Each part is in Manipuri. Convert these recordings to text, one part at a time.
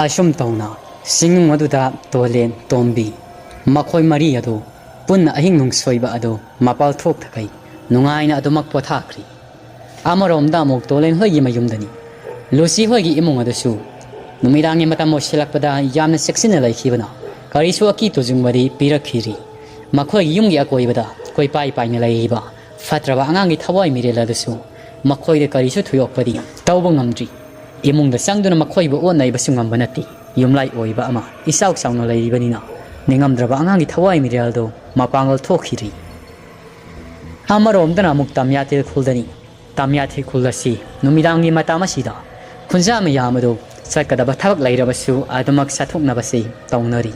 ꯑꯁꯨꯝ ꯇꯧꯅ ꯁꯤꯡꯅꯨꯡ ꯑꯗꯨꯗ ꯇꯣꯂꯦꯟ ꯇꯣꯝꯕꯤ ꯃꯈꯣꯏ ꯃꯔꯤ ꯑꯗꯨ ꯄꯨꯟꯅ ꯑꯍꯤꯡ ꯅꯨꯡꯁꯣꯏꯕ ꯑꯗꯨ ꯃꯄꯥꯜ ꯊꯣꯛꯊꯈꯩ ꯅꯨꯡꯉꯥꯏꯅ ꯑꯗꯨꯃꯛ ꯄꯣꯊꯥꯈ꯭ꯔꯤ꯫ ꯑꯃꯔꯣꯝꯗ ꯑꯃꯨꯛ ꯇꯣꯂꯦꯟ ꯍꯣꯏꯒꯤ ꯃꯌꯨꯝꯗꯅꯤ ꯂꯨꯁꯤ ꯍꯣꯏꯒꯤ ꯏꯃꯨꯡ ꯑꯗꯨꯁꯨ ꯅꯨꯃꯤꯗꯥꯡꯒꯤ ꯃꯇꯝ ꯑꯣꯏꯁꯤꯜꯂꯛꯄꯗ ꯌꯥꯝꯅ ꯆꯦꯛꯁꯤꯟꯅ ꯂꯩꯈꯤꯕꯅ ꯀꯔꯤꯁꯨ ꯑꯀꯤ ꯇꯨꯖꯨꯡꯕꯗꯤ ꯄꯤꯔꯛꯈꯤꯗ꯭ꯔꯤ꯫ ꯃꯈꯣꯏꯒꯤ ꯌꯨꯝꯒꯤ ꯑꯀꯣꯏꯕꯗ ꯀꯣꯏꯄꯥꯏ ꯄꯥꯏꯅ ꯂꯩꯔꯤꯕ ꯐꯠꯇ꯭ꯔꯕ ꯑꯉꯥꯡꯒꯤ ꯊꯋꯥꯏ ꯃꯤꯔꯦꯜ ꯑꯗꯨꯁꯨ ꯃꯈꯣꯏꯗ ꯀꯔꯤꯁꯨ ꯊꯣꯏꯗꯣꯛꯄꯗꯤ ꯇꯧꯕ ꯉꯝꯗ꯭ꯔꯤ꯫ ꯏꯃꯨꯡꯗ ꯆꯪꯗꯨꯅ ꯃꯈꯣꯏꯕꯨ ꯑꯣꯠꯅꯩꯕꯁꯨ ꯉꯝꯕ ꯅꯠꯇꯦ꯫ ꯌꯨꯝꯂꯥꯏ ꯑꯣꯏꯕ ꯑꯃ ꯏꯆꯥꯎ ꯆꯥꯎꯅ ꯂꯩꯔꯤꯕꯅꯤꯅ ꯅꯤꯡꯉꯝꯗ꯭ꯔꯕ ꯑꯉꯥꯡꯒꯤ ꯊꯋꯥꯏ ꯃꯤꯔꯦꯜꯗꯨ ꯃꯄꯥꯡꯒꯜ ꯊꯣꯛꯈꯤꯗ꯭ꯔꯤ꯫ ꯑꯃꯔꯣꯝꯗꯅ ꯑꯃꯨꯛ ꯇꯝꯌꯥꯊꯦꯜ ꯈꯨꯜꯗꯅꯤ꯫ ꯇꯝꯌꯥꯊꯦꯜ ꯈꯨꯜ ꯑꯁꯤ ꯅꯨꯃꯤꯗꯥꯡꯒꯤ ꯃꯇꯝ ꯑꯁꯤꯗ ꯈꯨꯟꯖꯥ ꯃꯌꯥꯝ ꯑꯗꯨ ꯆꯠꯀꯗꯕ ꯊꯕꯛ ꯂꯩꯔꯕꯁꯨ ꯑꯗꯨꯃꯛ ꯆꯠꯊꯣꯛꯅꯕꯁꯤ ꯇꯧꯅꯔꯤ꯫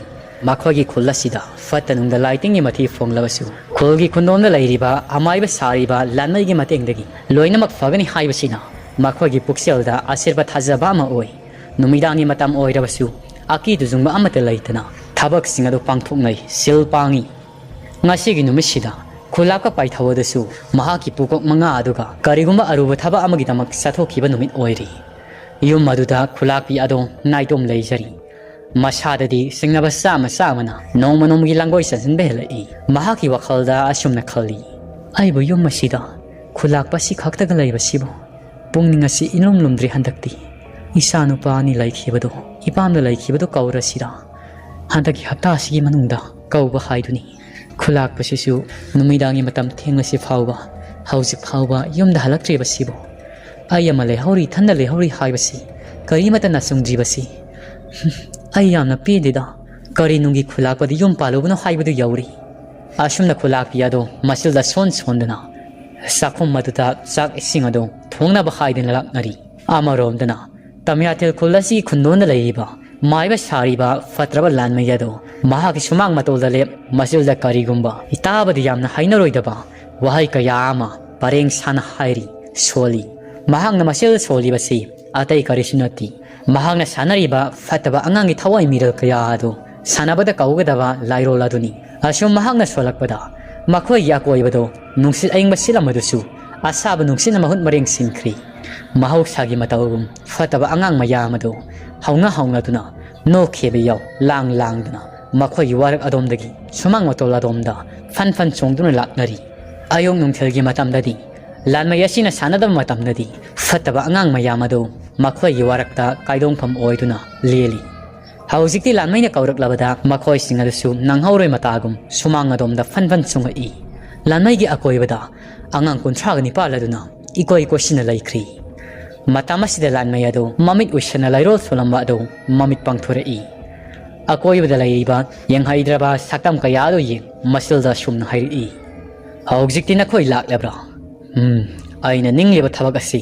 ꯃꯈꯣꯏꯒꯤ ꯈꯨꯜ ꯑꯁꯤꯗ ꯐꯠꯇ ꯅꯨꯡꯗ ꯂꯥꯏꯇꯤꯡꯒꯤ ꯃꯊꯤ ꯐꯣꯡꯂꯕꯁꯨ ꯈꯨꯜꯒꯤ ꯈꯨꯟꯗꯣꯝꯗ ꯂꯩꯔꯤꯕ ꯑꯃꯥꯏꯕ ꯁꯥꯔꯤꯕ ꯂꯥꯟꯃꯩꯒꯤ ꯃꯇꯦꯡꯗꯒꯤ ꯂꯣꯏꯅꯃꯛ ꯐꯒꯅꯤ ꯍꯥꯏꯕꯁꯤꯅ ꯃꯈꯣꯏꯒꯤ ꯄꯨꯛꯆꯦꯜꯗ ꯑꯁꯤꯔꯕ ꯊꯥꯖꯕ ꯑꯃ ꯑꯣꯏ꯫ ꯅꯨꯃꯤꯗꯥꯡꯒꯤ ꯃꯇꯝ ꯑꯣꯏꯔꯕꯁꯨ ꯑꯀꯤ ꯇꯨꯖꯨꯡꯕ ꯑꯃꯠꯇ ꯂꯩꯇꯅ ꯊꯕꯛꯁꯤꯡ ꯑꯗꯨ ꯄꯥꯡꯊꯣꯛꯅꯩ, ꯁꯤꯜ ꯄꯥꯡꯉꯤ꯫ ꯉꯁꯤꯒꯤ ꯅꯨꯃꯤꯠꯁꯤꯗ ꯈꯨꯜꯂꯥꯛꯄ ꯄꯥꯏꯊꯧ ꯑꯗꯨꯁꯨ ꯃꯍꯥꯛꯀꯤ ꯄꯨꯀꯣꯛ ꯃꯉꯥ ꯑꯗꯨꯒ ꯀꯔꯤꯒꯨꯝꯕ ꯑꯔꯨꯕ ꯊꯕꯛ ꯑꯃꯒꯤꯗꯃꯛ ꯆꯠꯊꯣꯛꯈꯤꯕ ꯅꯨꯃꯤꯠ ꯑꯣꯏꯔꯤ꯫ ꯌꯨꯝ ꯑꯗꯨꯗ ꯈꯨꯜꯂꯥꯛꯄꯤ ꯑꯗꯣ ꯅꯥꯏꯇꯣꯝ ꯂꯩꯖꯔꯤ꯫ ꯃꯁꯥꯗꯗꯤ ꯆꯤꯡꯅꯕ ꯆꯥꯃꯅ ꯅꯣꯡꯃ ꯅꯣꯡꯃꯒꯤ ꯂꯥꯡꯒꯣꯏ ꯆꯟꯁꯤꯟꯕ ꯍꯦꯜꯂꯛꯏ꯫ ꯃꯍꯥꯛꯀꯤ ꯋꯥꯈꯜꯗ ꯑꯁꯨꯝꯅ ꯈꯜꯂꯤ, ꯑꯩꯕꯨ ꯌꯨꯝ ꯑꯁꯤꯗ ꯈꯨꯜꯂꯥꯛꯄ ꯑꯁꯤ ꯈꯛꯇꯒ ꯂꯩꯕꯁꯤꯕꯨ ꯄꯨꯛꯅꯤꯡ ꯑꯁꯤ ꯏꯂꯨꯝ ꯂꯨꯝꯗ꯭ꯔꯤ ꯍꯟꯗꯛꯇꯤ꯫ ꯏꯆꯥ ꯅꯨꯄꯥ ꯑꯅꯤ ꯂꯩꯈꯤꯕꯗꯣ ꯏꯄꯥꯝꯗ ꯂꯩꯈꯤꯕꯗꯣ ꯀꯧꯔꯁꯤꯔꯥ? ꯍꯟꯗꯛꯀꯤ ꯍꯞꯇꯥ ꯑꯁꯤꯒꯤ ꯃꯅꯨꯡꯗ ꯀꯧꯕ ꯍꯥꯏꯗꯨꯅꯤ꯫ ꯈꯨꯜꯂꯥꯛꯄꯁꯤꯁꯨ ꯅꯨꯃꯤꯗꯥꯡꯒꯤ ꯃꯇꯝ ꯊꯦꯡꯂꯁꯤ ꯐꯥꯎꯕ ꯍꯧꯖꯤꯛ ꯐꯥꯎꯕ ꯌꯨꯝꯗ ꯍꯜꯂꯛꯇ꯭ꯔꯤꯕꯁꯤꯕꯨ ꯑꯩ ꯑꯃ ꯂꯩꯍꯧꯔꯤ ꯏꯊꯟꯗ ꯂꯩꯍꯧꯔꯤ ꯍꯥꯏꯕꯁꯤ ꯀꯔꯤꯃꯠꯇ ꯅꯆꯨꯡꯗ꯭ꯔꯤꯕꯁꯤ ꯑꯩ ꯌꯥꯝꯅ ꯄꯦꯟꯗꯦꯗ꯫ ꯀꯔꯤ ꯅꯨꯡꯒꯤ ꯈꯨꯜꯂꯥꯛꯄꯗꯤ ꯌꯨꯝ ꯄꯥꯜꯂꯨꯕꯅꯣ ꯍꯥꯏꯕꯗꯨ ꯌꯧꯔꯤ꯫ ꯑꯁꯨꯝꯅ ꯈꯨꯜꯂꯥꯛꯄꯤ ꯑꯗꯣ ꯃꯆꯤꯜꯗ ꯁꯣꯟꯗꯨꯅ ꯆꯥꯛꯈꯨꯝ ꯑꯗꯨꯗ ꯆꯥꯛ ꯏꯁꯤꯡ ꯑꯗꯨ ꯊꯣꯡꯅꯕ ꯍꯥꯏꯗꯨꯅ ꯂꯥꯛꯅꯔꯤ꯫ ꯑꯃꯔꯣꯝꯗꯅ ꯇꯝꯌꯥꯊꯦꯜ ꯈꯨꯜ ꯑꯁꯤ ꯈꯨꯟꯗꯣꯟꯗ ꯂꯩꯔꯤꯕ ꯃꯥꯏꯕ ꯁꯥꯔꯤꯕ ꯐꯠꯇ꯭ꯔꯕ ꯂꯥꯟꯃꯩ ꯑꯗꯣ ꯃꯍꯥꯛꯀꯤ ꯁꯨꯃꯥꯡ ꯃꯇꯣꯜꯗ ꯂꯦꯞ ꯃꯆꯤꯜꯗ ꯀꯔꯤꯒꯨꯝꯕ ꯇꯥꯕꯗ ꯌꯥꯝꯅ ꯍꯩꯅꯔꯣꯏꯗꯕ ꯋꯥꯍꯩ ꯀꯌꯥ ꯑꯃ ꯄꯔꯦꯡ ꯁꯥꯅ ꯍꯥꯏꯔꯤ, ꯁꯣꯜꯂꯤ꯫ ꯃꯍꯥꯛꯅ ꯃꯆꯤꯜ ꯁꯣꯜꯂꯤꯕꯁꯤ ꯑꯇꯩ ꯀꯔꯤꯁꯨ ꯅꯠꯇꯦ, ꯃꯍꯥꯛꯅ ꯁꯥꯟꯅꯔꯤꯕ ꯐꯠꯇꯕ ꯑꯉꯥꯡꯒꯤ ꯊꯋꯥꯏ ꯃꯤꯔꯦꯜ ꯀꯌꯥ ꯑꯗꯨ ꯁꯥꯟꯅꯕꯗ ꯀꯧꯒꯗꯕ ꯂꯥꯏꯔꯣꯜ ꯑꯗꯨꯅꯤ꯫ ꯑꯁꯨꯝ ꯃꯍꯥꯛꯅ ꯁꯣꯜꯂꯛꯄꯗ ꯃꯈꯣꯏꯒꯤ ꯑꯀꯣꯏꯕꯗꯣ ꯅꯨꯡꯁꯤꯠ ꯑꯏꯪꯕ ꯁꯤꯠꯂꯝꯕꯗꯨꯁꯨ ꯑꯁꯥꯕ ꯅꯨꯡꯁꯤꯠꯅ ꯃꯍꯨꯠ ꯃꯔꯦꯡ ꯁꯤꯟꯈ꯭ꯔꯤ꯫ ꯃꯍꯧꯁꯥꯒꯤ ꯃꯇꯧꯒꯨꯝ ꯐꯠꯇꯕ ꯑꯉꯥꯡ ꯃꯌꯥꯝ ꯑꯗꯨ ꯍꯧꯅꯗꯨꯅ ꯅꯣꯛꯈꯦꯕ ꯌꯥꯎ ꯂꯥꯡꯗꯨꯅ ꯃꯈꯣꯏꯒꯤ ꯋꯥꯔꯛ ꯑꯗꯣꯝꯗꯒꯤ ꯁꯨꯃꯥꯡ ꯃꯇꯣꯜ ꯑꯗꯣꯝꯗ ꯐꯟ ꯆꯣꯡꯗꯨꯅ ꯂꯥꯛꯅꯔꯤ꯫ ꯑꯌꯨꯛ ꯅꯨꯡꯊꯤꯜꯒꯤ ꯃꯇꯝꯗꯗꯤ ꯂꯥꯟꯃꯩ ꯑꯁꯤꯅ ꯁꯥꯟꯅꯗꯕ ꯃꯇꯝꯗꯗꯤ ꯐꯠꯇꯕ ꯑꯉꯥꯡ ꯃꯌꯥꯝ ꯑꯗꯨ ꯃꯈꯣꯏꯒꯤ ꯋꯥꯔꯛꯇ ꯀꯥꯏꯗꯣꯡꯐꯝ ꯑꯣꯏꯗꯨꯅ ꯂꯦꯜꯂꯤ꯫ ꯍꯧꯖꯤꯛꯇꯤ ꯂꯥꯟꯃꯩꯅ ꯀꯧꯔꯛꯂꯕꯗ ꯃꯈꯣꯏꯁꯤꯡ ꯑꯗꯨꯁꯨ ꯅꯪꯍꯧꯔꯣꯏ ꯃꯇꯥꯒꯨꯝ ꯁꯨꯃꯥꯡ ꯑꯗꯣꯝꯗ ꯐꯟ ꯆꯣꯡꯉꯛꯏ꯫ ꯂꯥꯟꯃꯩꯒꯤ ꯑꯀꯣꯏꯕꯗ ꯑꯉꯥꯡ 39 ꯑꯗꯨꯅ ꯏꯀꯣꯏ ꯀꯣꯏꯁꯤꯟꯅ ꯂꯩꯈ꯭ꯔꯤ꯫ ꯃꯇꯝ ꯑꯁꯤꯗ ꯂꯥꯟꯃꯩ ꯑꯗꯨ ꯃꯃꯤꯠ ꯎꯏꯁꯟꯅ ꯂꯩꯔꯣꯜ ꯁꯣꯜꯂꯝꯕ ꯑꯗꯨ ꯃꯃꯤꯠ ꯄꯥꯡꯊꯣꯔꯛꯏ꯫ ꯑꯀꯣꯏꯕꯗ ꯂꯩꯔꯤꯕ ꯌꯦꯡꯍꯩꯗ꯭ꯔꯕ ꯁꯛꯇꯝ ꯀꯌꯥ ꯑꯗꯨ ꯃꯆꯤꯜꯗ ꯁꯨꯝꯅ ꯍꯥꯏꯔꯛꯏ, ꯍꯧꯖꯤꯛꯇꯤ ꯅꯈꯣꯏ ꯂꯥꯛꯂꯕ꯭ꯔꯥ? ꯑꯩꯅ ꯅꯤꯡꯂꯤꯕ ꯊꯕꯛ ꯑꯁꯤ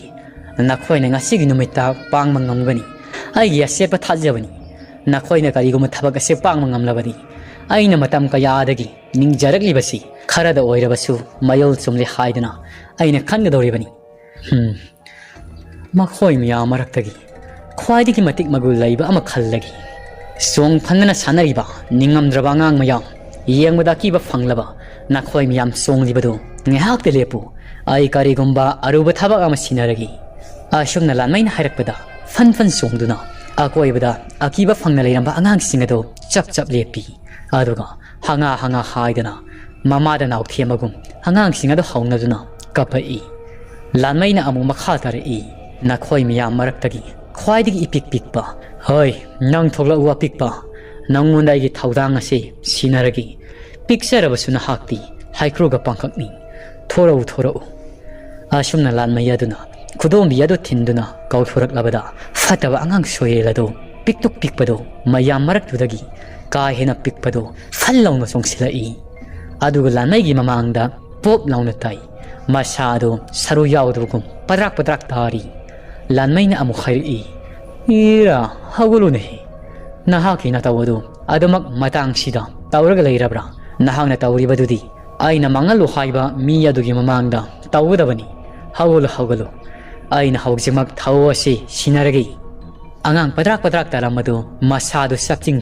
ꯅꯈꯣꯏꯅ ꯉꯁꯤꯒꯤ ꯅꯨꯃꯤꯠꯇ ꯄꯥꯡꯕ ꯉꯝꯒꯅꯤ, ꯑꯩꯒꯤ ꯑꯆꯦꯠꯄ ꯊꯥꯖꯕꯅꯤ꯫ ꯅꯈꯣꯏꯅ ꯀꯔꯤꯒꯨꯝꯕ ꯊꯕꯛ ꯑꯁꯤ ꯄꯥꯡꯕ ꯉꯝꯂꯕꯗꯤ ꯑꯩꯅ ꯃꯇꯝ ꯀꯌꯥꯗꯒꯤ ꯅꯤꯡꯖꯔꯛꯂꯤꯕꯁꯤ ꯈꯔꯗ ꯑꯣꯏꯔꯕꯁꯨ ꯃꯌꯣꯜ ꯆꯨꯝꯂꯦ ꯍꯥꯏꯗꯨꯅ ꯑꯩꯅ ꯈꯟꯒꯗꯧꯔꯤꯕꯅꯤ꯫ ꯃꯈꯣꯏ ꯃꯌꯥꯝ ꯃꯔꯛꯇꯒꯤ ꯈ꯭ꯋꯥꯏꯗꯒꯤ ꯃꯇꯤꯛ ꯃꯒꯨꯟ ꯂꯩꯕ ꯑꯃ ꯈꯜꯂꯒꯦ꯫ ꯆꯣꯡ ꯐꯟꯗꯅ ꯁꯥꯟꯅꯔꯤꯕ ꯅꯤꯡꯉꯝꯗ꯭ꯔꯕ ꯑꯉꯥꯡ ꯃꯌꯥꯝ, ꯌꯦꯡꯕꯗ ꯑꯀꯤꯕ ꯐꯪꯂꯕ ꯅꯈꯣꯏ ꯃꯌꯥꯝ ꯆꯣꯡꯂꯤꯕꯗꯨ ꯉꯥꯏꯍꯥꯛꯇ ꯂꯦꯞꯄꯨ, ꯑꯩ ꯀꯔꯤꯒꯨꯝꯕ ꯑꯔꯨꯕ ꯊꯕꯛ ꯑꯃ ꯁꯤꯟꯅꯔꯒꯦ꯫ ꯑꯁꯨꯝꯅ ꯂꯥꯟꯃꯩꯅ ꯍꯥꯏꯔꯛꯄꯗ ꯐꯟ ꯆꯣꯡꯗꯨꯅ ꯑꯀꯣꯏꯕꯗ ꯑꯀꯤꯕ ꯐꯪꯅ ꯂꯩꯔꯝꯕ ꯑꯉꯥꯡꯁꯤꯡ ꯑꯗꯨ ꯆꯞ ꯂꯦꯞꯄꯤ꯫ ꯑꯗꯨꯒ ꯍꯪꯉꯥ ꯍꯥꯏꯗꯅ ꯃꯃꯥꯗ ꯅꯥꯎꯊꯦꯝꯕꯒꯨꯝ ꯑꯉꯥꯡꯁꯤꯡ ꯑꯗꯨ ꯍꯧꯅꯗꯨꯅ ꯀꯞꯄꯛꯏ꯫ ꯂꯥꯟꯃꯩꯅ ꯑꯃꯨꯛ ꯃꯈꯥ ꯇꯥꯔꯛꯏ, ꯅꯈꯣꯏ ꯃꯌꯥꯝ ꯃꯔꯛꯇꯒꯤ ꯈ꯭ꯋꯥꯏꯗꯒꯤ ꯏꯄꯤꯛ ꯄꯤꯛꯄ, ꯍꯣꯏ ꯅꯪ ꯊꯣꯛꯂꯛꯎ ꯑꯄꯤꯛꯄ, ꯅꯪꯉꯣꯟꯗ ꯑꯩꯒꯤ ꯊꯧꯗꯥꯡ ꯑꯁꯤ ꯁꯤꯟꯅꯔꯒꯦ꯫ ꯄꯤꯛꯆꯔꯕꯁꯨ ꯅꯍꯥꯛꯇꯤ ꯍꯩꯀ꯭ꯔꯨꯒ ꯄꯥꯡꯈꯛꯅꯤ, ꯊꯣꯔꯛꯎ꯫ ꯑꯁꯨꯝꯅ ꯂꯥꯟꯃꯩ ꯑꯗꯨꯅ ꯈꯨꯗꯣꯝꯕꯤ ꯑꯗꯨ ꯊꯤꯟꯗꯨꯅ ꯀꯧꯊꯣꯔꯛꯂꯕꯗ ꯐꯠꯇꯕ ꯑꯉꯥꯡ ꯁꯣꯌꯦꯜ ꯑꯗꯨ ꯄꯤꯛꯇꯨꯛ ꯄꯤꯛꯄꯗꯣ ꯃꯌꯥꯝ ꯃꯔꯛꯇꯨꯗꯒꯤ ꯀꯥ ꯍꯦꯟꯅ ꯄꯤꯛꯄꯗꯣ ꯐꯜ ꯂꯥꯎꯅ ꯆꯣꯡꯁꯤꯜꯂꯛꯏ꯫ ꯑꯗꯨꯒ ꯂꯥꯟꯃꯩꯒꯤ ꯃꯃꯥꯡꯗ ꯄꯣꯞ ꯂꯥꯎꯅ ꯇꯥꯏ꯫ ꯃꯁꯥ ꯑꯗꯨ ꯁꯔꯨ ꯌꯥꯎꯗꯕꯒꯨꯝ ꯄꯗ꯭ꯔꯥꯛ ꯇꯥꯔꯤ꯫ ꯂꯥꯟꯃꯩꯅ ꯑꯃꯨꯛ ꯍꯥꯏꯔꯛꯏ, ꯏꯔꯥ ꯍꯧꯒꯠꯂꯨꯅꯦ, ꯅꯍꯥꯛꯀꯤ ꯅꯇꯧ ꯑꯗꯨ ꯑꯗꯨꯃꯛ ꯃꯇꯥꯡꯁꯤꯗ ꯇꯧꯔꯒ ꯂꯩꯔꯕ꯭ꯔꯥ? ꯅꯍꯥꯛꯅ ꯇꯧꯔꯤꯕꯗꯨꯗꯤ ꯑꯩꯅ ꯃꯥꯡꯍꯜꯂꯨ ꯍꯥꯏꯕ ꯃꯤ ꯑꯗꯨꯒꯤ ꯃꯃꯥꯡꯗ ꯇꯧꯒꯗꯕꯅꯤ꯫ ꯍꯧꯒꯠꯂꯨ, ꯑꯩꯅ ꯍꯧꯖꯤꯛꯃꯛ ꯊꯧ ꯑꯁꯤ ꯁꯤꯟꯅꯔꯒꯦ꯫ ꯑꯉꯥꯡ ꯄꯗ꯭ꯔꯥꯛ ꯇꯥꯔꯝꯕꯗꯨ ꯃꯁꯥꯗꯨ ꯆꯞꯆꯤꯡ